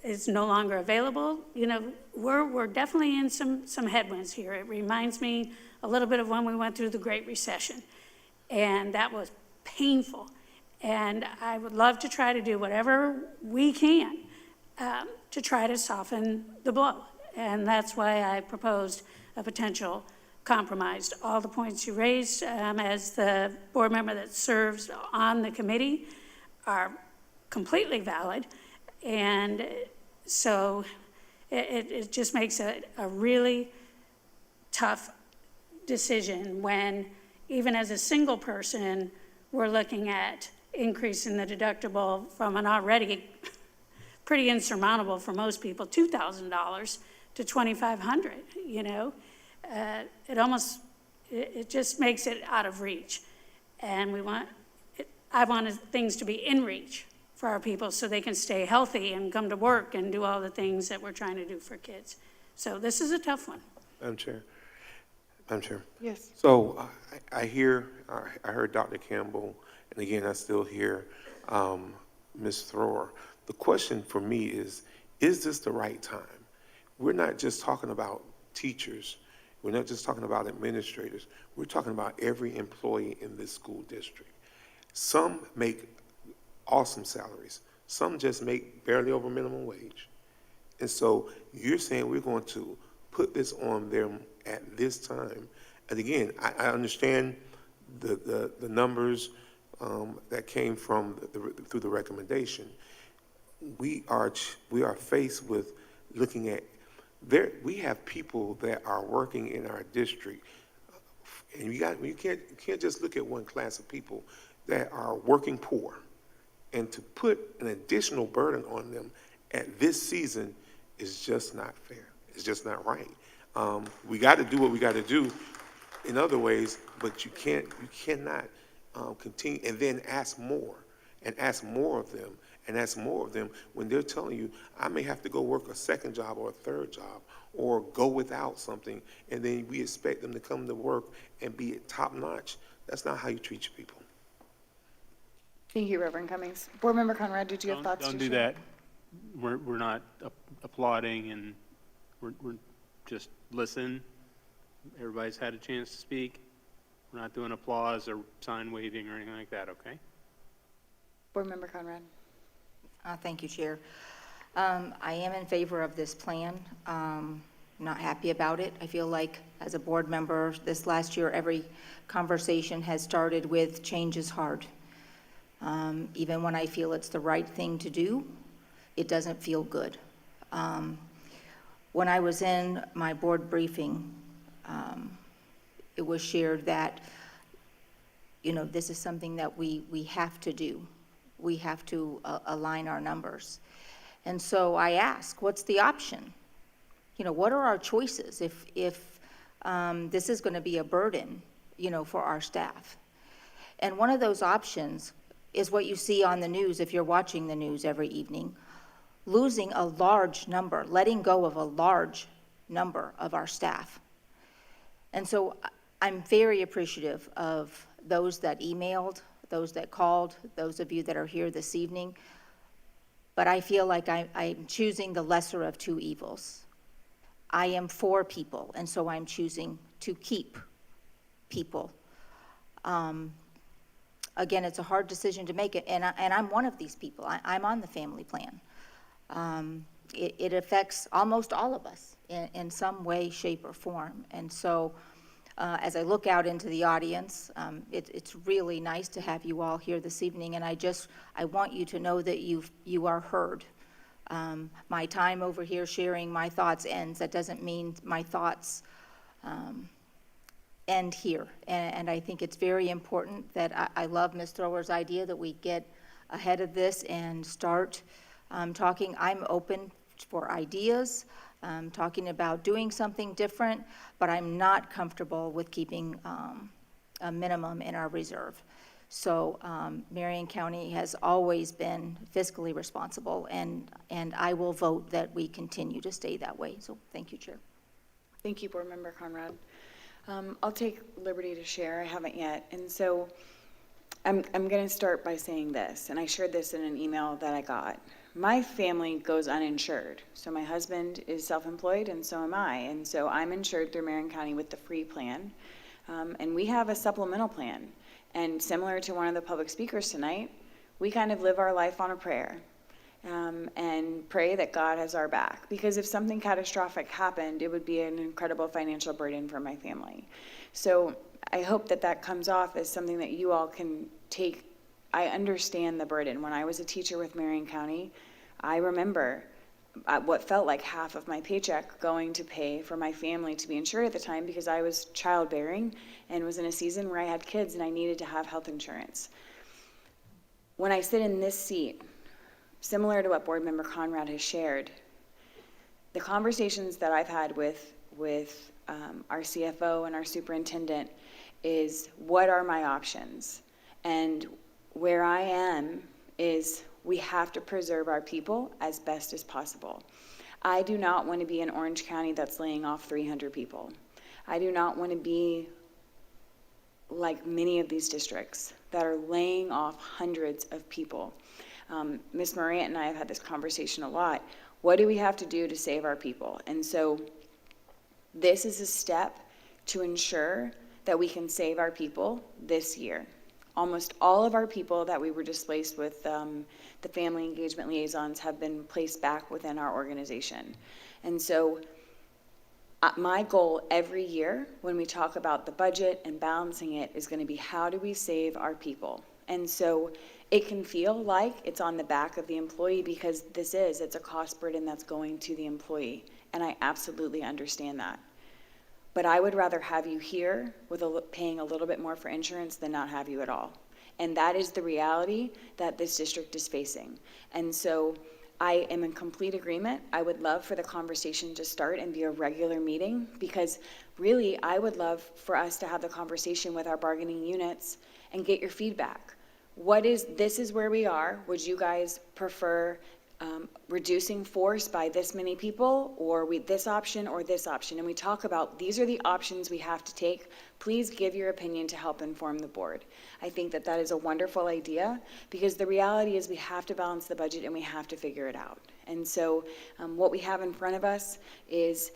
is no longer available. We're definitely in some headwinds here. It reminds me a little bit of when we went through the Great Recession, and that was painful. And I would love to try to do whatever we can to try to soften the blow. And that's why I proposed a potential compromise. All the points you raised as the board member that serves on the committee are completely valid. And so it just makes it a really tough decision when, even as a single person, we're looking at increasing the deductible from an already pretty insurmountable for most people, $2,000 to $2,500, it just makes it out of reach. And I wanted things to be in reach for our people so they can stay healthy and come to work and do all the things that we're trying to do for kids. So this is a tough one. Madam Chair. Madam Chair. Yes. So I heard Dr. Campbell, and again, I still hear Ms. Thrower. The question for me is this the right time? We're not just talking about teachers. We're not just talking about administrators. We're talking about every employee in this school district. Some make awesome salaries. Some just make barely over minimum wage. And so you're saying we're going to put this on them at this time. And again, I understand the numbers that came from through the recommendation. We are faced with looking at we have people that are working in our district, and you can't just look at one class of people that are working poor, and to put an additional burden on them at this season is just not fair. It's just not right. We got to do what we got to do in other ways, but you cannot continue and then ask more and ask more of them and ask more of them when they're telling you, I may have to go work a second job or a third job or go without something, and then we expect them to come to work and be top notch. That's not how you treat your people. Thank you, Reverend Cummings. Board Member Conrad, did you have thoughts to Don't share? do that. We're not applauding, and we're just listen. Everybody's had a chance to speak. We're not doing applause or sign waving or anything like that, okay? Board Member Conrad. Thank you, Chair. I am in favor of this plan. Not happy about it. I feel like as a board member this last year, every conversation has started with change is hard. Even when I feel it's the right thing to do, it doesn't feel good. When I was in my board briefing, it was shared that, this is something that we have to do. We have to align our numbers. And so I ask, what's the option? What are our choices if this is going to be a burden, for our staff? And one of those options is what you see on the news if you're watching the news every evening, losing a large number, letting go of a large number of our staff. And so I'm very appreciative of those that emailed, those that called, those of you that are here this evening. But I feel like I'm choosing the lesser of two evils. I am for people, and so I'm choosing to keep people. Again, it's a hard decision to make, and I'm one of these people. I'm on the family plan. It affects almost all of us in some way, shape, or form. And so, as I look out into the audience, it's really nice to have you all here this evening, and I want you to know that you are heard. My time over here sharing my thoughts ends. That doesn't mean my thoughts end here. And I think it's very important that I love Ms. Thrower's idea that we get ahead of this and start talking. I'm open for ideas, talking about doing something different, but I'm not comfortable with keeping a minimum in our reserve. So Marion County has always been fiscally responsible, and I will vote that we continue to stay that way. So thank you, Chair. Thank you, Board Member Conrad. I'll take liberty to share. I haven't yet. And so I'm going to start by saying this, and I shared this in an email that I got. My family goes uninsured. So my husband is self-employed, and so am I. And so I'm insured through Marion County with the free plan. And we have a supplemental plan. And similar to one of the public speakers tonight, we kind of live our life on a prayer. And pray that God has our back. Because if something catastrophic happened, it would be an incredible financial burden for my family. So I hope that that comes off as something that you all can take. I understand the burden. When I was a teacher with Marion County, I remember what felt like half of my paycheck going to pay for my family to be insured at the time, because I was childbearing and was in a season where I had kids and I needed to have health insurance. When I sit in this seat, similar to what Board Member Conrad has shared, the conversations that I've had with our CFO and our superintendent is, what are my options? And where I am is, we have to preserve our people as best as possible. I do not want to be in Orange County that's laying off 300 people. I do not want to be like many of these districts that are laying off hundreds of people. Ms. Marion and I have had this conversation a lot. What do we have to do to save our people? And so this is a step to ensure that we can save our people this year. Almost all of our people that we were displaced with the family engagement liaisons have been placed back within our organization. And so my goal every year when we talk about the budget and balancing it is going to be, how do we save our people? And so it can feel like it's on the back of the employee, because it's a cost burden that's going to the employee. And I absolutely understand that. But I would rather have you here with paying a little bit more for insurance than not have you at all. And that is the reality that this district is facing. And so I am in complete agreement. I would love for the conversation to start and be a regular meeting, because really I would love for us to have the conversation with our bargaining units and get your feedback. This is where we are. Would you guys prefer reducing force by this many people, or this option or this option? And we talk about, these are the options we have to take. Please give your opinion to help inform the board. I think that that is a wonderful idea, because the reality is we have to balance the budget and we have to figure it out. And so what we have in front of us is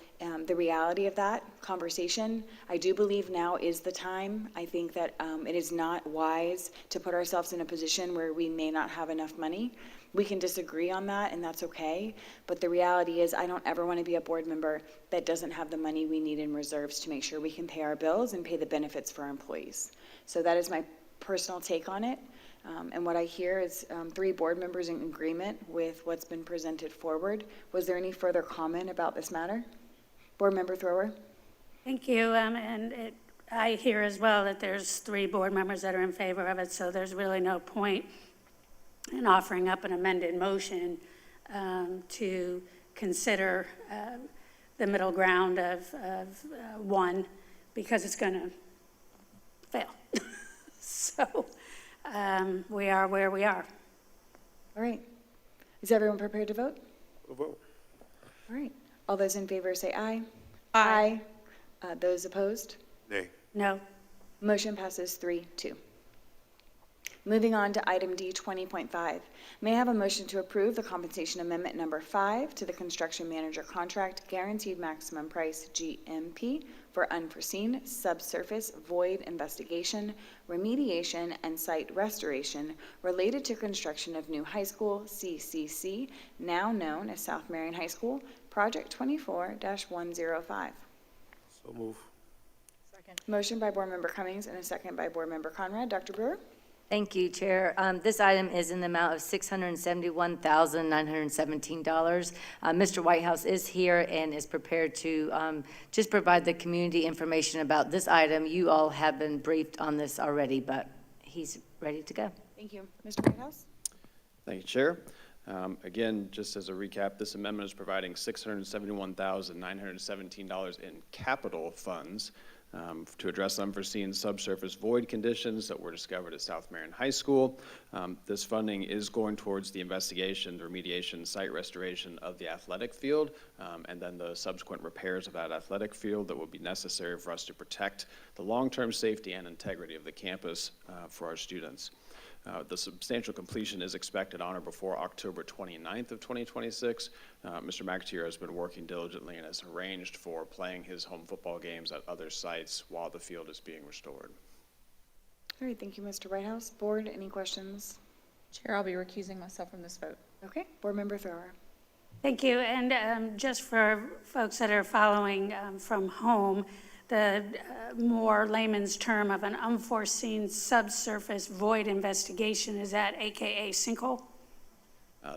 the reality of that conversation. I do believe now is the time. I think that it is not wise to put ourselves in a position where we may not have enough money. We can disagree on that, and that's okay. But the reality is, I don't ever want to be a board member that doesn't have the money we need in reserves to make sure we can pay our bills and pay the benefits for our employees. So that is my personal take on it. And what I hear is 3 board members in agreement with what's been presented forward. Was there any further comment about this matter? Board Member Thrower? Thank you. I hear as well that there's 3 board members that are in favor of it, so there's really no point in offering up an amended motion to consider the middle ground of 1, because it's going to fail. So we are where we are. All right. Is everyone prepared to vote? We'll vote. All right. All those in favor say aye. Aye. Those opposed? Nay. No. Motion passes 3-2. Moving on to item D 20.5. May I have a motion to approve the compensation amendment number 5 to the construction manager contract guaranteed maximum price GMP for unforeseen subsurface void investigation, remediation, and site restoration related to construction of new high school, CCC, now known as South Marion High School, Project 24-105. So move. Motion by Board Member Cummings and a second by Board Member Conrad. Dr. Brewer? Thank you, Chair. This item is in the amount of $671,917. Mr. Whitehouse is here and is prepared to just provide the community information about this item. You all have been briefed on this already, but he's ready to go. Thank you. Mr. Whitehouse? Thank you, Chair. Again, just as a recap, this amendment is providing $671,917 in capital funds to address unforeseen subsurface void conditions that were discovered at South Marion High School. This funding is going towards the investigation, the remediation, site restoration of the athletic field, and then the subsequent repairs of that athletic field that will be necessary for us to protect the long-term safety and integrity of the campus for our students. The substantial completion is expected on or before October 29th of 2026. Mr. McAteer has been working diligently and has arranged for playing his home football games at other sites while the field is being restored. All right, thank you, Mr. Whitehouse. Board, any questions? Chair, I'll be recusing myself from this vote. Okay, Board Member Thrower. Thank you. And just for folks that are following from home, the more layman's term of an unforeseen subsurface void investigation, is that AKA sinkhole?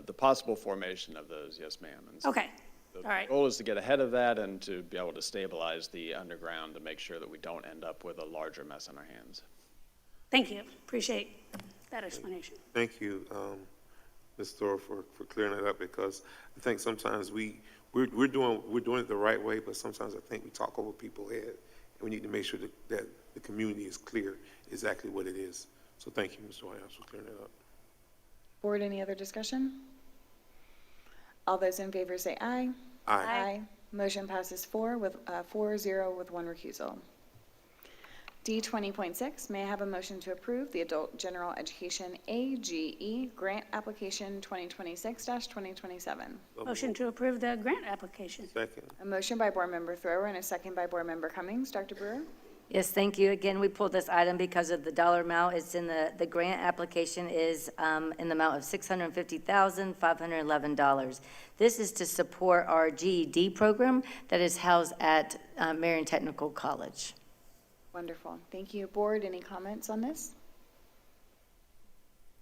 The possible formation of those, yes, ma'am. And so Okay, all right. The goal is to get ahead of that and to be able to stabilize the underground to make sure that we don't end up with a larger mess on our hands. Thank you. Appreciate that explanation. Thank you, Ms. Thor, for clearing that up, because I think sometimes we're doing it the right way, but sometimes I think we talk over people's head, and we need to make sure that the community is clear exactly what it is. So thank you, Mr. Whitehouse, for clearing that up. Board, any other discussion? All those in favor say aye. Aye. Aye. Motion passes 4-0 with one recusal. D 20.6, may I have a motion to approve the Adult General Education AGE Grant Application 2026-2027? Motion to approve the grant application. Second. A motion by Board Member Thrower and a second by Board Member Cummings. Dr. Brewer? Yes, thank you. Again, we pulled this item because of the dollar amount. It's in the grant application is in the amount of $650,511. This is to support our GED program that is housed at Marion Technical College. Wonderful. Thank you. Board, any comments on this?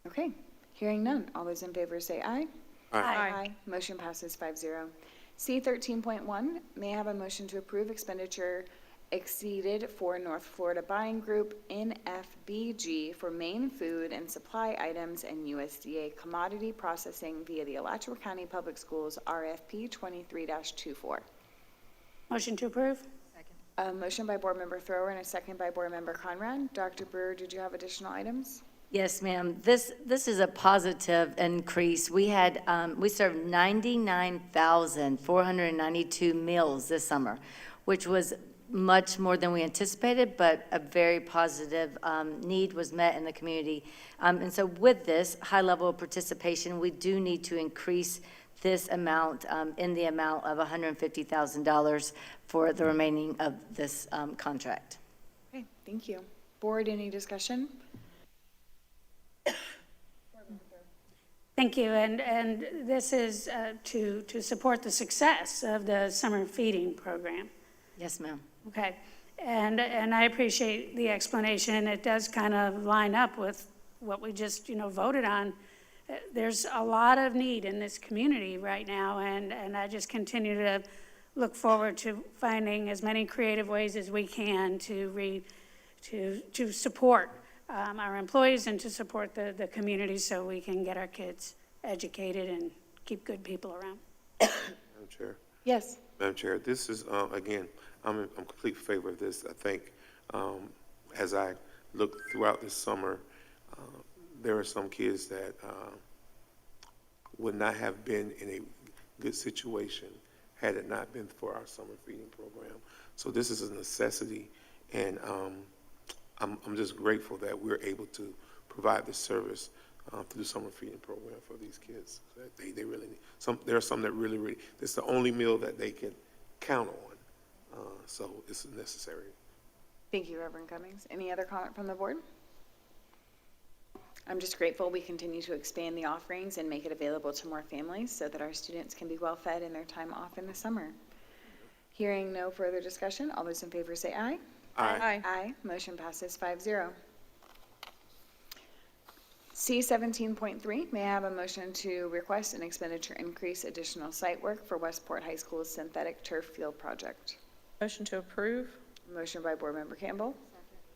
Okay. Hearing none. All those in favor say aye. Aye. Motion passes 5-0. C 13.1, may I have a motion to approve expenditure exceeded for North Florida Buying Group NFBG for main food and supply items and USDA commodity processing via the Alachua County Public Schools RFP 23-24. Motion to approve. A motion by Board Member Thrower and a second by Board Member Conrad. Dr. Brewer, did you have additional items? Yes, ma'am. This is a positive increase. We served 99,492 meals this summer, which was much more than we anticipated, but a very positive need was met in the community. And so with this high level of participation, we do need to increase this amount in the amount of $150,000 for the remaining of this contract. Okay, thank you. Board, any discussion? Thank you. And this is to support the success of the summer feeding program. Yes, ma'am. Okay. And I appreciate the explanation. It does kind of line up with what we just, voted on. There's a lot of need in this community right now, and I just continue to look forward to finding as many creative ways as we can to support our employees and to support the community so we can get our kids educated and keep good people around. Madam Chair. Yes. Madam Chair, this is, again, I'm in complete favor of this. I think as I look throughout this summer, there are some kids that would not have been in a good situation had it not been for our summer feeding program. So this is a necessity, and I'm just grateful that we're able to provide this service through the summer feeding program for these kids. They really need, there are some that really, it's the only meal that they can count on, so it's necessary. Thank you, Reverend Cummings. Any other comment from the board? I'm just grateful we continue to expand the offerings and make it available to more families so that our students can be well fed in their time off in the summer. Hearing no further discussion, all those in favor say aye. Aye. Aye. Motion passes 5-0. C17.3, may I have a motion to request an expenditure increase additional site work for Westport High School's synthetic turf field project? Motion to approve. Motion by Board Member Campbell.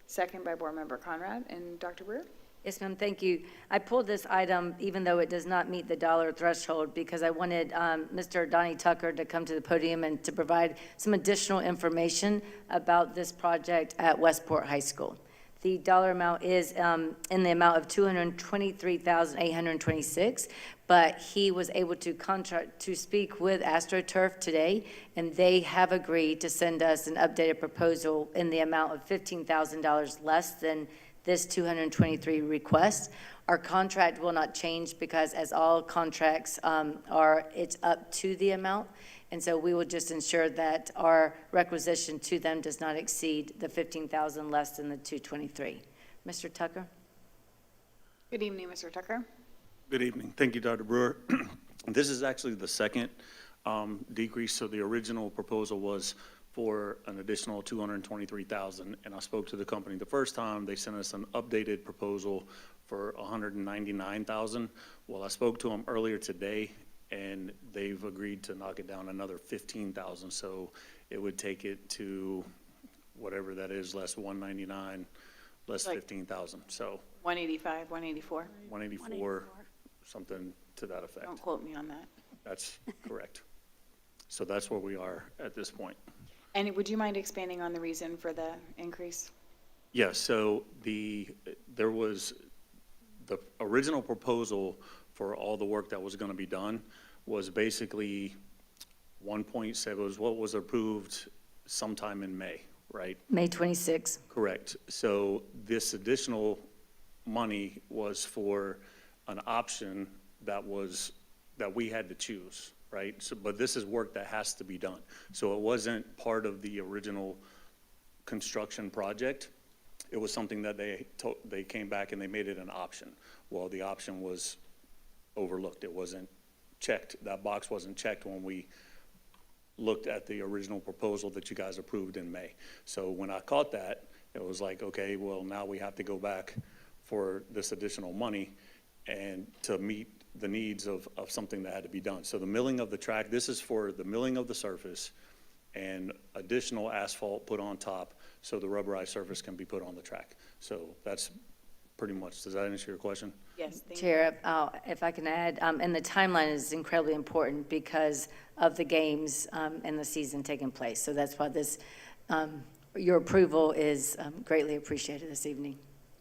Second by Board Member Conrad. And Dr. Brewer? Yes, ma'am, thank you. I pulled this item even though it does not meet the dollar threshold because I wanted Mr. Donnie Tucker to come to the podium and to provide some additional information about this project at Westport High School. The dollar amount is in the amount of $223,826, but he was able to contract to speak with AstroTurf today, and they have agreed to send us an updated proposal in the amount of $15,000 less than this 223 request. Our contract will not change because as all contracts it's up to the amount. And so we will just ensure that our requisition to them does not exceed the 15,000 less than the 223. Mr. Tucker? Good evening, Mr. Tucker. Good evening. Thank you, Dr. Brewer. This is actually the second decrease. So the original proposal was for an additional $223,000, and I spoke to the company the first time. They sent us an updated proposal for $199,000. Well, I spoke to them earlier today, and they've agreed to knock it down another $15,000. So it would take it to whatever that is, less 199, less Like 15,000. So 185, 184. 184, something to that effect. Don't quote me on that. That's correct. So that's where we are at this point. And would you mind expanding on the reason for the increase? Yes, so there was the original proposal for all the work that was going to be done was basically 1.7, was what was approved sometime in May, right? May 26. Correct. So this additional money was for an option that we had to choose, right? So, but this is work that has to be done. So it wasn't part of the original construction project. It was something that they came back and they made it an option. Well, the option was overlooked. It wasn't checked. That box wasn't checked when we looked at the original proposal that you guys approved in May. So when I caught that, it was like, okay, well, now we have to go back for this additional money and to meet the needs of something that had to be done. So the milling of the track, this is for the milling of the surface and additional asphalt put on top so the rubberized surface can be put on the track. So that's pretty much, does that answer your question? Yes, thank you. Chair, if I can add, and the timeline is incredibly important because of the games and the season taking place. So that's why this, your approval is greatly appreciated this evening.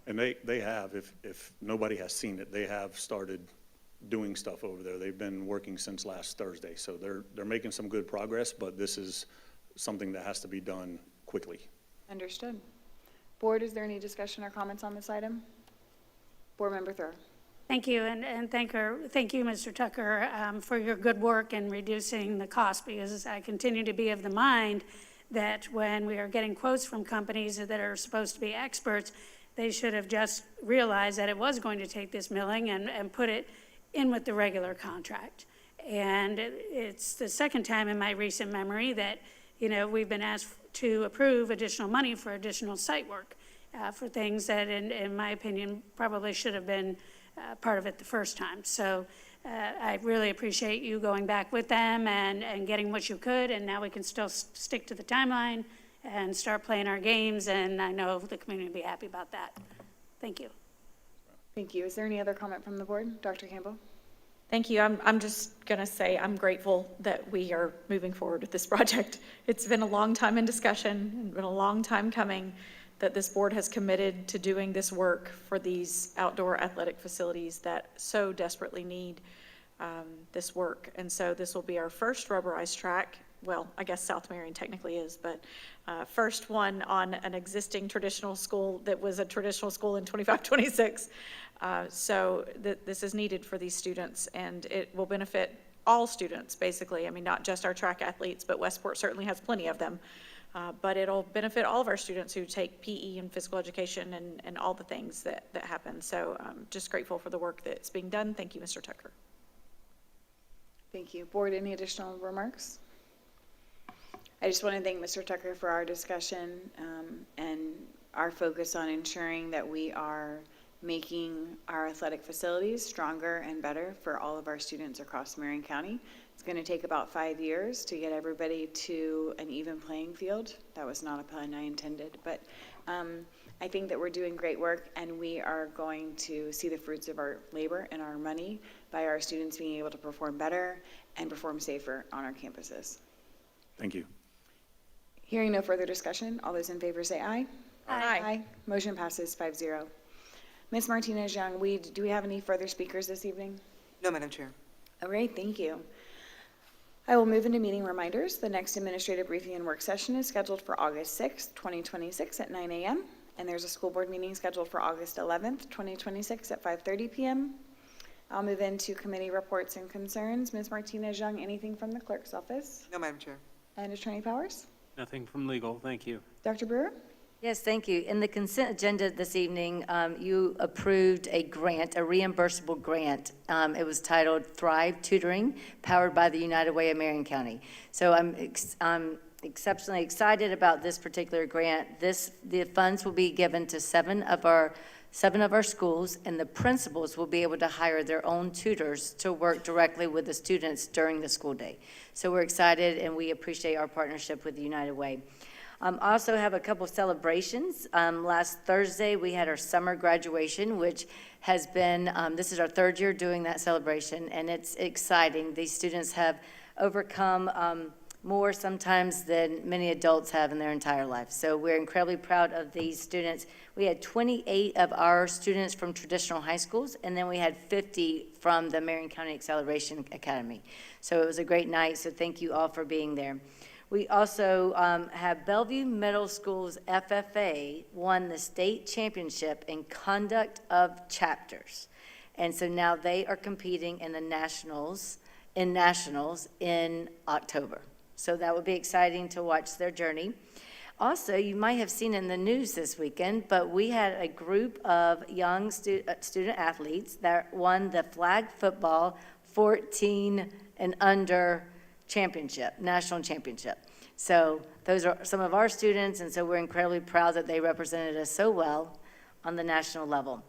And they have, if nobody has seen it, they have started doing stuff over there. They've been working since last Thursday. So they're making some good progress, but this is something that has to be done quickly. Understood. Board, is there any discussion or comments on this item? Board Member Thur. Thank you, and thank you, Mr. Tucker, for your good work in reducing the cost, because I continue to be of the mind that when we are getting quotes from companies that are supposed to be experts, they should have just realized that it was going to take this milling and put it in with the regular contract. And it's the second time in my recent memory that, we've been asked to approve additional money for additional site work for things that, in my opinion, probably should have been part of it the first time. So I really appreciate you going back with them and getting what you could, and now we can still stick to the timeline and start playing our games, and I know the community will be happy about that. Thank you. Thank you. Is there any other comment from the board? Dr. Campbell? Thank you. I'm just going to say I'm grateful that we are moving forward with this project. It's been a long time in discussion and been a long time coming that this board has committed to doing this work for these outdoor athletic facilities that so desperately need this work. And so this will be our first rubberized track. well, I guess South Marion technically is, but first one on an existing traditional school that was a traditional school in 25-26. So this is needed for these students, and it will benefit all students, basically. I mean, not just our track athletes, but Westport certainly has plenty of them. But it'll benefit all of our students who take PE and physical education and all the things that happen. So just grateful for the work that's being done. Thank you, Mr. Tucker. Thank you. Board, any additional remarks? I just want to thank Mr. Tucker for our discussion and our focus on ensuring that we are making our athletic facilities stronger and better for all of our students across Marion County. It's going to take about 5 years to get everybody to an even playing field. That was not a pun I intended, but I think that we're doing great work, and we are going to see the fruits of our labor and our money by our students being able to perform better and perform safer on our campuses. Thank you. Hearing no further discussion, all those in favor say aye. Aye. Motion passes 5-0. Ms. Martinez-Young, do we have any further speakers this evening? No, Madam Chair. All right, thank you. I will move into meeting reminders. The next administrative briefing and work session is scheduled for August 6th, 2026 at 9 a.m. And there's a school board meeting scheduled for August 11th, 2026 at 5:30 p.m. I'll move into committee reports and concerns. Ms. Martinez-Young, anything from the clerk's office? No, Madam Chair. And Attorney Powers? Nothing from legal, thank you. Dr. Brewer? Yes, thank you. In the consent agenda this evening, you approved a grant, a reimbursable grant. It was titled Thrive Tutoring, powered by the United Way of Marion County. So I'm exceptionally excited about this particular grant. The funds will be given to seven of our schools, and the principals will be able to hire their own tutors to work directly with the students during the school day. So we're excited, and we appreciate our partnership with the United Way. Also have a couple celebrations. Last Thursday, we had our summer graduation, which has been, this is our third year doing that celebration, and it's exciting. These students have overcome more sometimes than many adults have in their entire life. So we're incredibly proud of these students. We had 28 of our students from traditional high schools, and then we had 50 from the Marion County Acceleration Academy. So it was a great night, so thank you all for being there. We also have Bellevue Middle School's FFA won the state championship in conduct of chapters. And so now they are competing in the nationals in October. So that will be exciting to watch their journey. Also, you might have seen in the news this weekend, but we had a group of young student athletes that won the flag football 14 and under championship, national championship. So those are some of our students, and so we're incredibly proud that they represented us so well on the national level.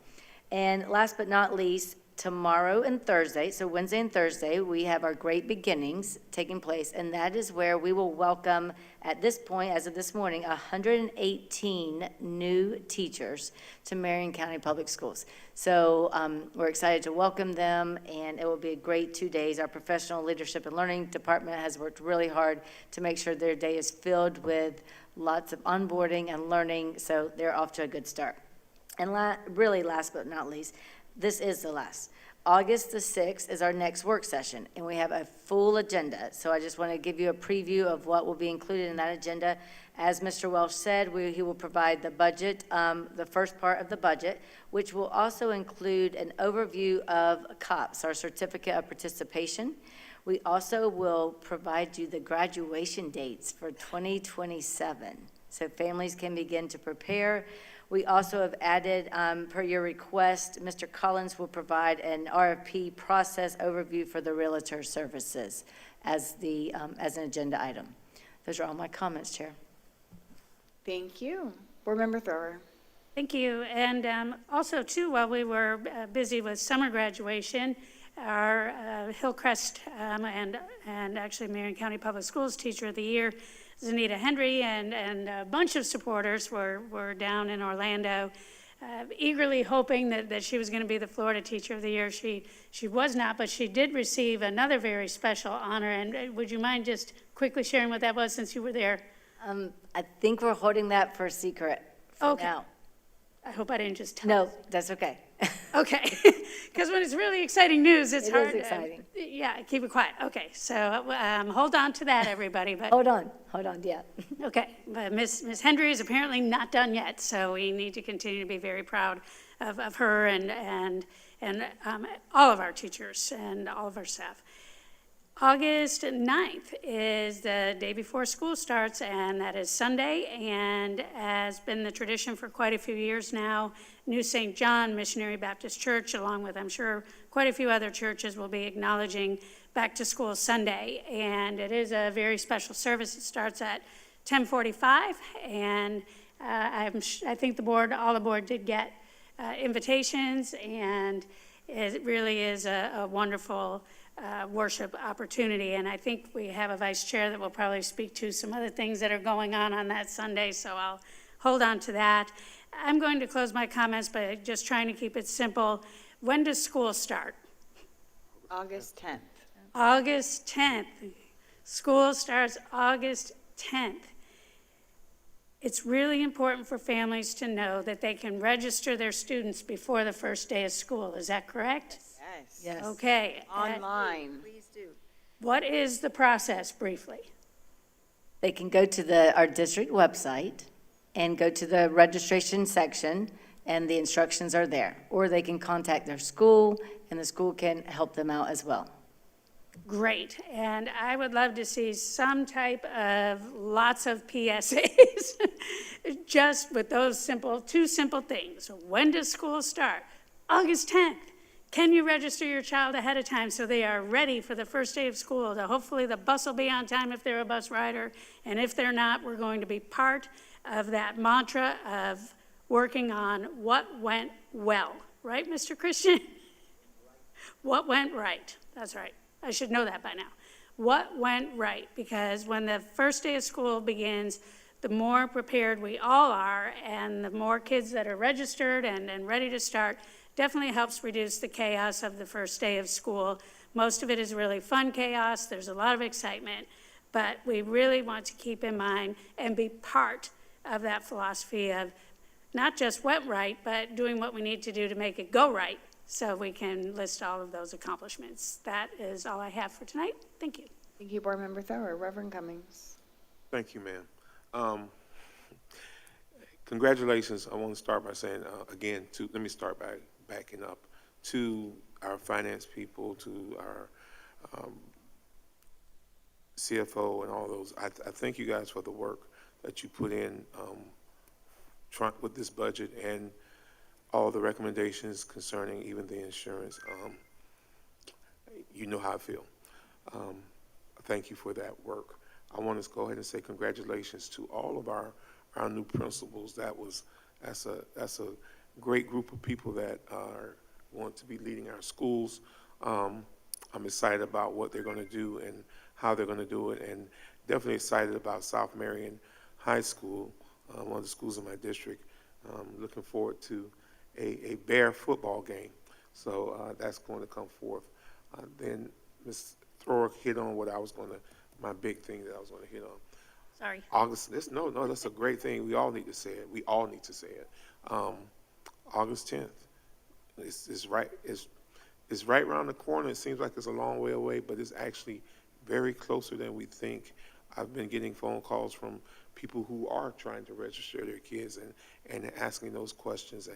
And last but not least, tomorrow and Thursday, so Wednesday and Thursday, we have our Great Beginnings taking place, and that is where we will welcome, at this point, as of this morning, 118 new teachers to Marion County Public Schools. So we're excited to welcome them, and it will be a great 2 days. Our Professional Leadership and Learning Department has worked really hard to make sure their day is filled with lots of onboarding and learning, so they're off to a good start. And really, last but not least, this is the last. August the 6th is our next work session, and we have a full agenda. So I just want to give you a preview of what will be included in that agenda. As Mr. Welsh said, he will provide the budget, the first part of the budget, which will also include an overview of COPS, our Certificate of Participation. We also will provide you the graduation dates for 2027, so families can begin to prepare. We also have added, per your request, Mr. Collins will provide an RFP process overview for the realtor services as an agenda item. Those are all my comments, Chair. Thank you. Board Member Thrower. Thank you. And also, too, while we were busy with summer graduation, our Hillcrest and actually Marion County Public Schools Teacher of the Year, Zanita Henry, and a bunch of supporters were down in Orlando, eagerly hoping that she was going to be the Florida Teacher of the Year. She was not, but she did receive another very special honor. And would you mind just quickly sharing what that was, since you were there? I think we're holding that for a secret for now. I hope I didn't just tell No, us. that's okay. Okay, because when it's really exciting news, it's It is hard to. exciting. Yeah, keep it quiet. Okay, so hold on to that, everybody, but. Hold on, yeah. Okay, but Ms. Hendry is apparently not done yet, so we need to continue to be very proud of her and all of our teachers and all of our staff. August 9th is the day before school starts, and that is Sunday, and has been the tradition for quite a few years now. New St. John Missionary Baptist Church, along with, I'm sure, quite a few other churches, will be acknowledging Back to School Sunday, and it is a very special service. It starts at 10:45, and I think all the board did get invitations, and it really is a wonderful worship opportunity. And I think we have a vice chair that will probably speak to some other things that are going on that Sunday, so I'll hold on to that. I'm going to close my comments by just trying to keep it simple. When does school start? August 10th. August 10th. School starts August 10th. It's really important for families to know that they can register their students before the first day of school. Is that correct? Yes. Okay. Online. Please do. What is the process, briefly? They can go to our district website and go to the registration section, and the instructions are there. Or they can contact their school, and the school can help them out as well. Great, and I would love to see some type of lots of PSAs, just with those two simple things. When does school start? August 10th. Can you register your child ahead of time so they are ready for the first day of school? Hopefully the bus will be on time if they're a bus rider, and if they're not, we're going to be part of that mantra of working on what went well. Right, Mr. Christian? What went right? That's right. I should know that by now. What went right? Because when the first day of school begins, the more prepared we all are, and the more kids that are registered and ready to start, definitely helps reduce the chaos of the first day of school. Most of it is really fun chaos. There's a lot of excitement, but we really want to keep in mind and be part of that philosophy of not just went right, but doing what we need to do to make it go right, so we can list all of those accomplishments. That is all I have for tonight. Thank you. Thank you, Board Member Thrower. Reverend Cummings. Thank you, ma'am. Congratulations. I want to start by saying, again, let me start by backing up to our finance people, to our CFO and all those. I thank you guys for the work that you put in with this budget and all the recommendations concerning even the insurance. You know how I feel. Thank you for that work. I want to go ahead and say congratulations to all of our new principals. That's a great group of people that are going to be leading our schools. I'm excited about what they're going to do and how they're going to do it, and definitely excited about South Marion High School, one of the schools in my district. Looking forward to a Bear football game. So that's going to come forth. Then Ms. Thrower hit on my big thing that I was going to hit on. Sorry. August, that's a great thing. We all need to say it. We all need to say it. August 10th. It's right around the corner. It seems like it's a long way away, but it's actually very closer than we think. I've been getting phone calls from people who are trying to register their kids and asking those questions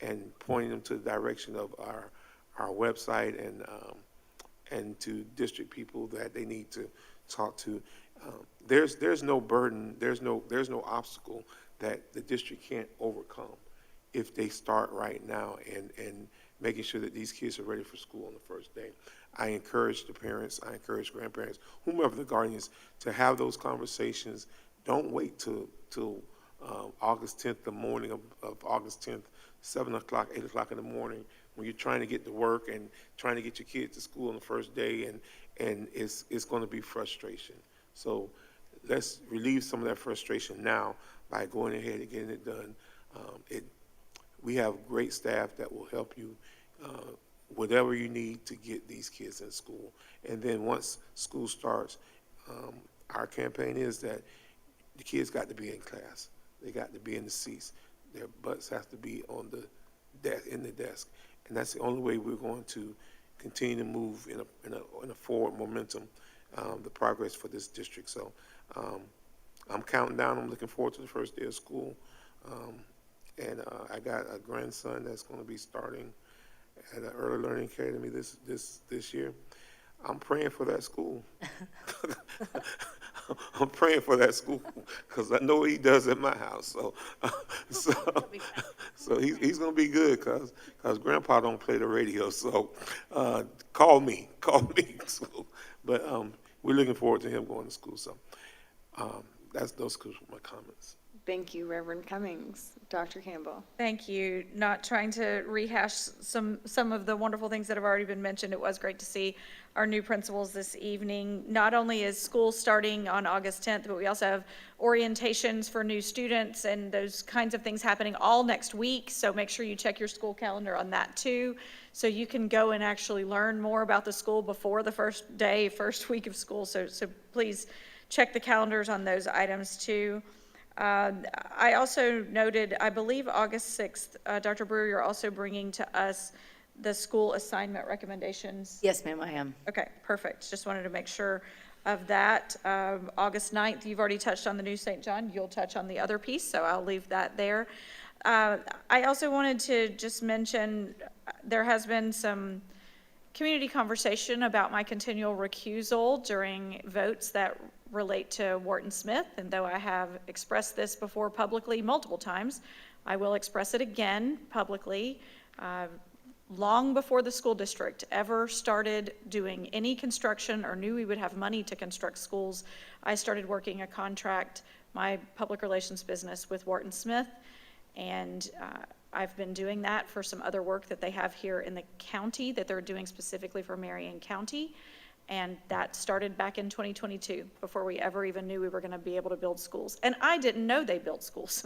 and pointing them to the direction of our website and to district people that they need to talk to. There's no burden, there's no obstacle that the district can't overcome if they start right now and making sure that these kids are ready for school on the first day. I encourage the parents, I encourage grandparents, whomever the guardians, to have those conversations. Don't wait till August 10th, the morning of August 10th, 7 o'clock, 8 o'clock in the morning, when you're trying to get to work and trying to get your kids to school on the first day, and it's going to be frustration. So let's relieve some of that frustration now by going ahead and getting it done. We have great staff that will help you, whatever you need to get these kids in school. And then once school starts, our campaign is that the kids got to be in class. They got to be in the seats. Their butts have to be on the in the desk. And that's the only way we're going to continue to move in a forward momentum, the progress for this district. So I'm counting down. I'm looking forward to the first day of school. And I got a grandson that's going to be starting at an early learning academy this year. I'm praying for that school. I'm praying for that school because I know he does at my house. So he's going to be good because Grandpa don't play the radio. So call me. So, but we're looking forward to him going to school. So those are my comments. Thank you, Reverend Cummings. Dr. Campbell. Thank you. Not trying to rehash some of the wonderful things that have already been mentioned. It was great to see our new principals this evening. Not only is school starting on August 10th, but we also have orientations for new students and those kinds of things happening all next week. So make sure you check your school calendar on that too, so you can go and actually learn more about the school before the first week of school. So please check the calendars on those items too. I also noted, I believe August 6th, Dr. Brewer, you're also bringing to us the school assignment recommendations. Yes, ma'am, I am. Okay, perfect. Just wanted to make sure of that. August 9th, you've already touched on the new St. John. You'll touch on the other piece, so I'll leave that there. I also wanted to just mention there has been some community conversation about my continual recusal during votes that relate to Wharton Smith, and though I have expressed this before publicly multiple times, I will express it again publicly. Long before the school district ever started doing any construction or knew we would have money to construct schools, I started working a contract, my public relations business, with Wharton Smith, and I've been doing that for some other work that they have here in the county that they're doing specifically for Marion County. And that started back in 2022, before we ever even knew we were going to be able to build schools. And I didn't know they built schools.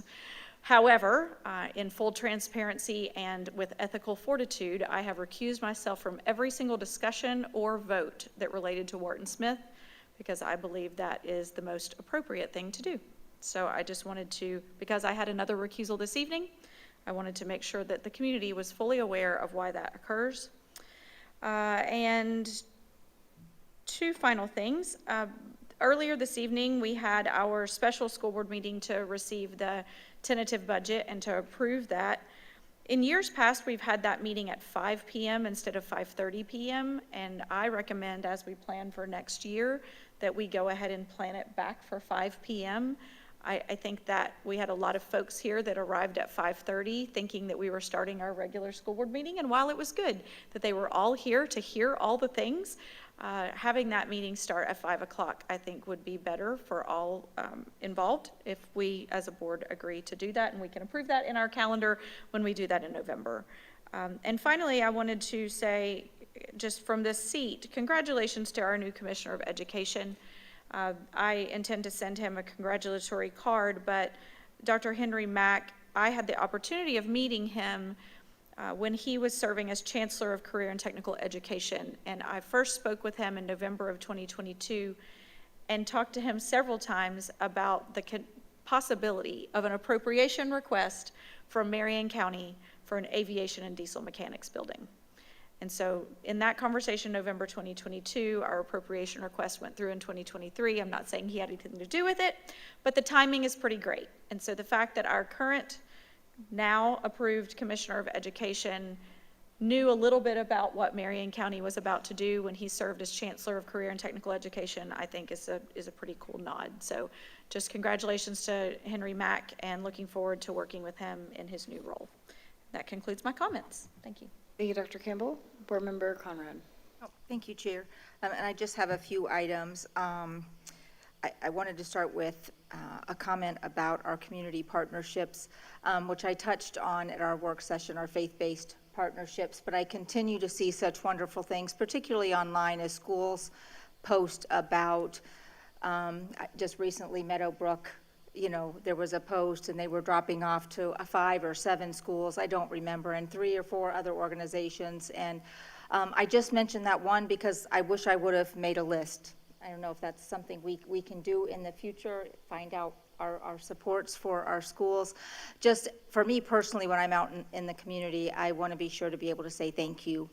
However, in full transparency and with ethical fortitude, I have recused myself from every single discussion or vote that related to Wharton Smith, because I believe that is the most appropriate thing to do. So I just wanted to, because I had another recusal this evening, I wanted to make sure that the community was fully aware of why that occurs. And two final things. Earlier this evening, we had our special school board meeting to receive the tentative budget and to approve that. In years past, we've had that meeting at 5 p.m. instead of 5:30 p.m. And I recommend, as we plan for next year, that we go ahead and plan it back for 5 p.m. I think that we had a lot of folks here that arrived at 5:30 thinking that we were starting our regular school board meeting. And while it was good that they were all here to hear all the things, having that meeting start at 5 o'clock, I think, would be better for all involved if we as a board agree to do that, and we can approve that in our calendar when we do that in November. And finally, I wanted to say, just from this seat, congratulations to our new Commissioner of Education. I intend to send him a congratulatory card, but Dr. Henry Mack, I had the opportunity of meeting him when he was serving as Chancellor of Career and Technical Education. And I first spoke with him in November of 2022 and talked to him several times about the possibility of an appropriation request from Marion County for an aviation and diesel mechanics building. And so in that conversation, November 2022, our appropriation request went through in 2023. I'm not saying he had anything to do with it, but the timing is pretty great. And so the fact that our current, now approved Commissioner of Education knew a little bit about what Marion County was about to do when he served as Chancellor of Career and Technical Education, I think is a pretty cool nod. So just congratulations to Henry Mack, and looking forward to working with him in his new role. That concludes my comments. Thank you. Thank you, Dr. Campbell. Board Member Conrad. Oh, thank you, Chair. And I just have a few items. I wanted to start with a comment about our community partnerships, which I touched on at our work session, our faith-based partnerships, but I continue to see such wonderful things, particularly online as schools post about, just recently Meadowbrook, you know, there was a post and they were dropping off to 5 or 7 schools, I don't remember, and 3 or 4 other organizations. And I just mentioned that one because I wish I would have made a list I don't know if that's something we can do in the future, find out our supports for our schools. Just for me personally, when I'm out in the community, I want to be sure to be able to say thank you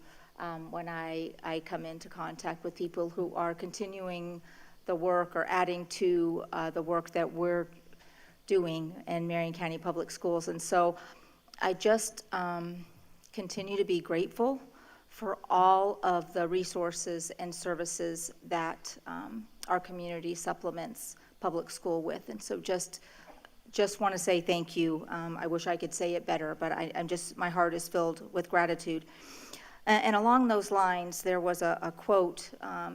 when I come into contact with people who are continuing the work or adding to the work that we're doing in Marion County Public Schools. And so I just continue to be grateful for all of the resources and services that our community supplements public school with. And so just want to say thank you. I wish I could say it better, but my heart is filled with gratitude. And along those lines, there was a quote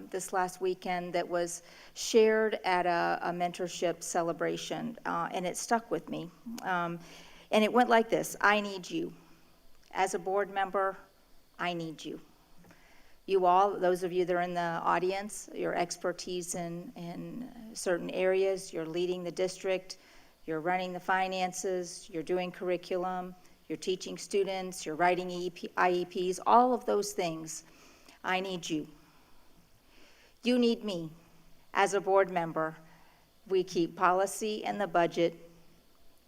this last weekend that was shared at a mentorship celebration, and it stuck with me. And it went like this: I need you. As a board member, I need you. You all, those of you that are in the audience, your expertise in certain areas, you're leading the district, you're running the finances, you're doing curriculum, you're teaching students, you're writing IEPs, all of those things. I need you. You need me. As a board member, we keep policy and the budget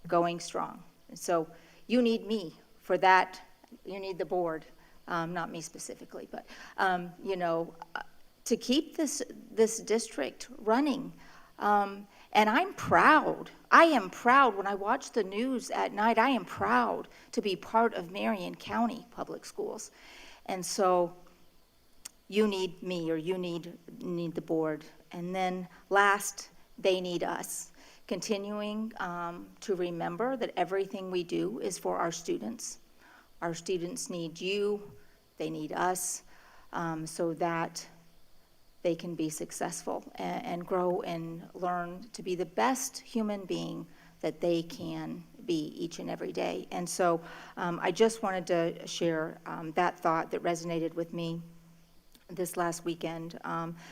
going strong. So you need me for that. You need the board, not me specifically, but to keep this district running. And I'm proud. I am proud. When I watch the news at night, I am proud to be part of Marion County Public Schools. And so you need me, or you need the board. And then last, they need us. Continuing to remember that everything we do is for our students. Our students need you, they need us, so that they can be successful and grow and learn to be the best human being that they can be each and every day. And so I just wanted to share that thought that resonated with me this last weekend.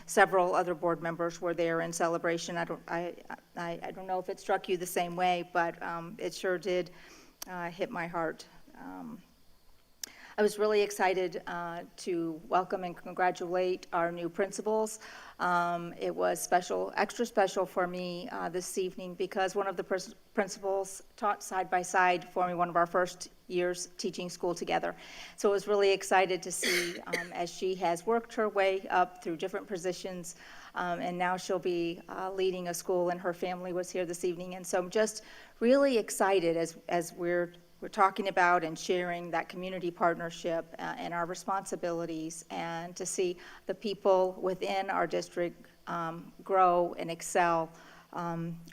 Several other board members were there in celebration. I don't know if it struck you the same way, but it sure did hit my heart. I was really excited to welcome and congratulate our new principals. It was special, extra special for me this evening because one of the principals taught side by side for me one of our first years teaching school together. So I was really excited to see as she has worked her way up through different positions, and now she'll be leading a school, and her family was here this evening. And so I'm just really excited as we're talking about and sharing that community partnership and our responsibilities, and to see the people within our district grow and excel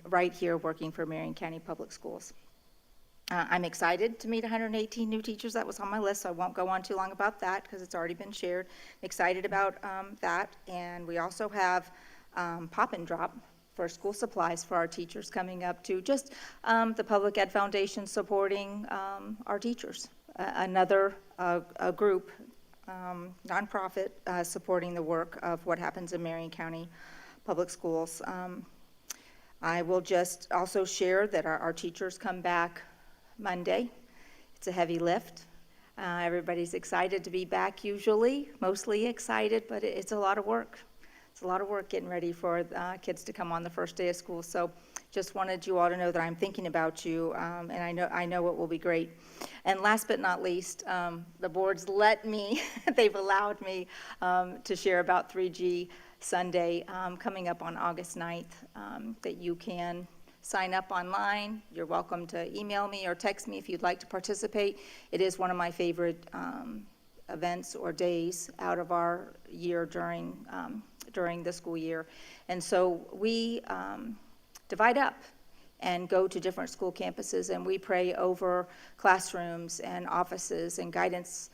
right here working for Marion County Public Schools. I'm excited to meet 118 new teachers. That was on my list, so I won't go on too long about that because it's already been shared. Excited about that. And we also have Pop and Drop for school supplies for our teachers coming up to just the Public Ed Foundation supporting our teachers. Another group, nonprofit, supporting the work of what happens in Marion County Public Schools. I will just also share that our teachers come back Monday. It's a heavy lift. Everybody's excited to be back usually, mostly excited, but it's a lot of work. It's a lot of work getting ready for kids to come on the first day of school. So just wanted you all to know that I'm thinking about you, and I know it will be great. And last but not least, the board's let me, they've allowed me to share about 3G Sunday coming up on August 9th, that you can sign up online. You're welcome to email me or text me if you'd like to participate. It is one of my favorite events or days out of our year during the school year. And so we divide up and go to different school campuses, and we pray over classrooms and offices and guidance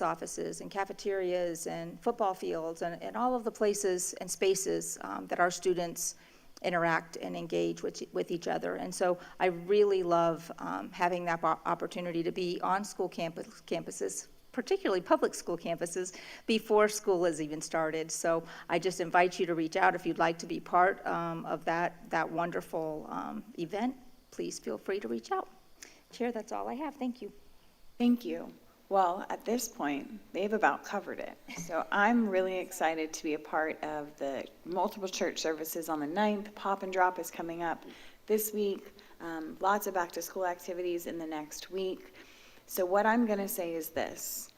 offices and cafeterias and football fields and all of the places and spaces that our students interact and engage with each other. And so I really love having that opportunity to be on school campuses, particularly public school campuses, before school has even started. So I just invite you to reach out if you'd like to be part of that wonderful event. Please feel free to reach out. Chair, that's all I have. Thank you. Thank you. Well, at this point, they've about covered it. So I'm really excited to be a part of the multiple church services on the 9th. Pop and Drop is coming up this week. Lots of back-to-school activities in the next week. So what I'm going to say is this.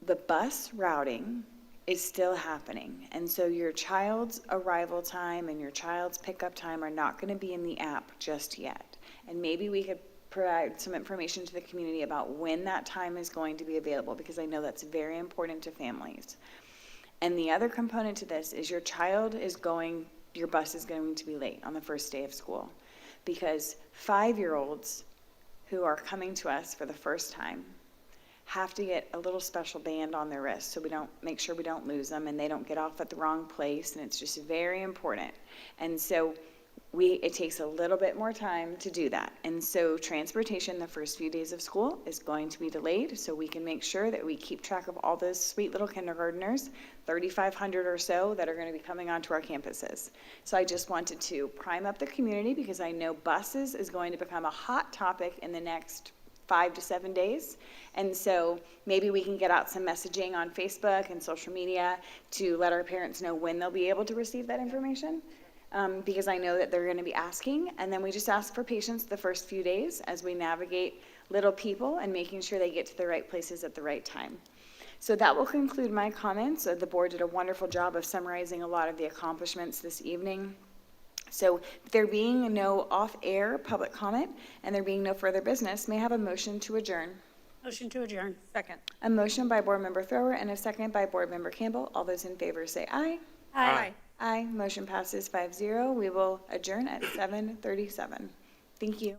The bus routing is still happening. And so your child's arrival time and your child's pickup time are not going to be in the app just yet. And maybe we could provide some information to the community about when that time is going to be available, because I know that's very important to families. And the other component to this is your bus is going to be late on the first day of school, because 5-year-olds who are coming to us for the first time have to get a little special band on their wrist so we don't make sure we don't lose them and they don't get off at the wrong place, and it's just very important. And so it takes a little bit more time to do that. And so transportation the first few days of school is going to be delayed, so we can make sure that we keep track of all those sweet little kindergartners, 3,500 or so that are going to be coming onto our campuses. So I just wanted to prime up the community, because I know buses is going to become a hot topic in the next 5 to 7 days. And so maybe we can get out some messaging on Facebook and social media to let our parents know when they'll be able to receive that information. Because I know that they're going to be asking, and then we just ask for patience the first few days as we navigate little people and making sure they get to the right places at the right time. So that will conclude my comments. The board did a wonderful job of summarizing a lot of the accomplishments this evening. So there being no off-air public comment and there being no further business, may I have a motion to adjourn? Motion to adjourn. Second. A motion by Board Member Thrower and a second by Board Member Campbell. All those in favor say aye. Aye. Aye. Motion passes 5-0. We will adjourn at 7:37. Thank you.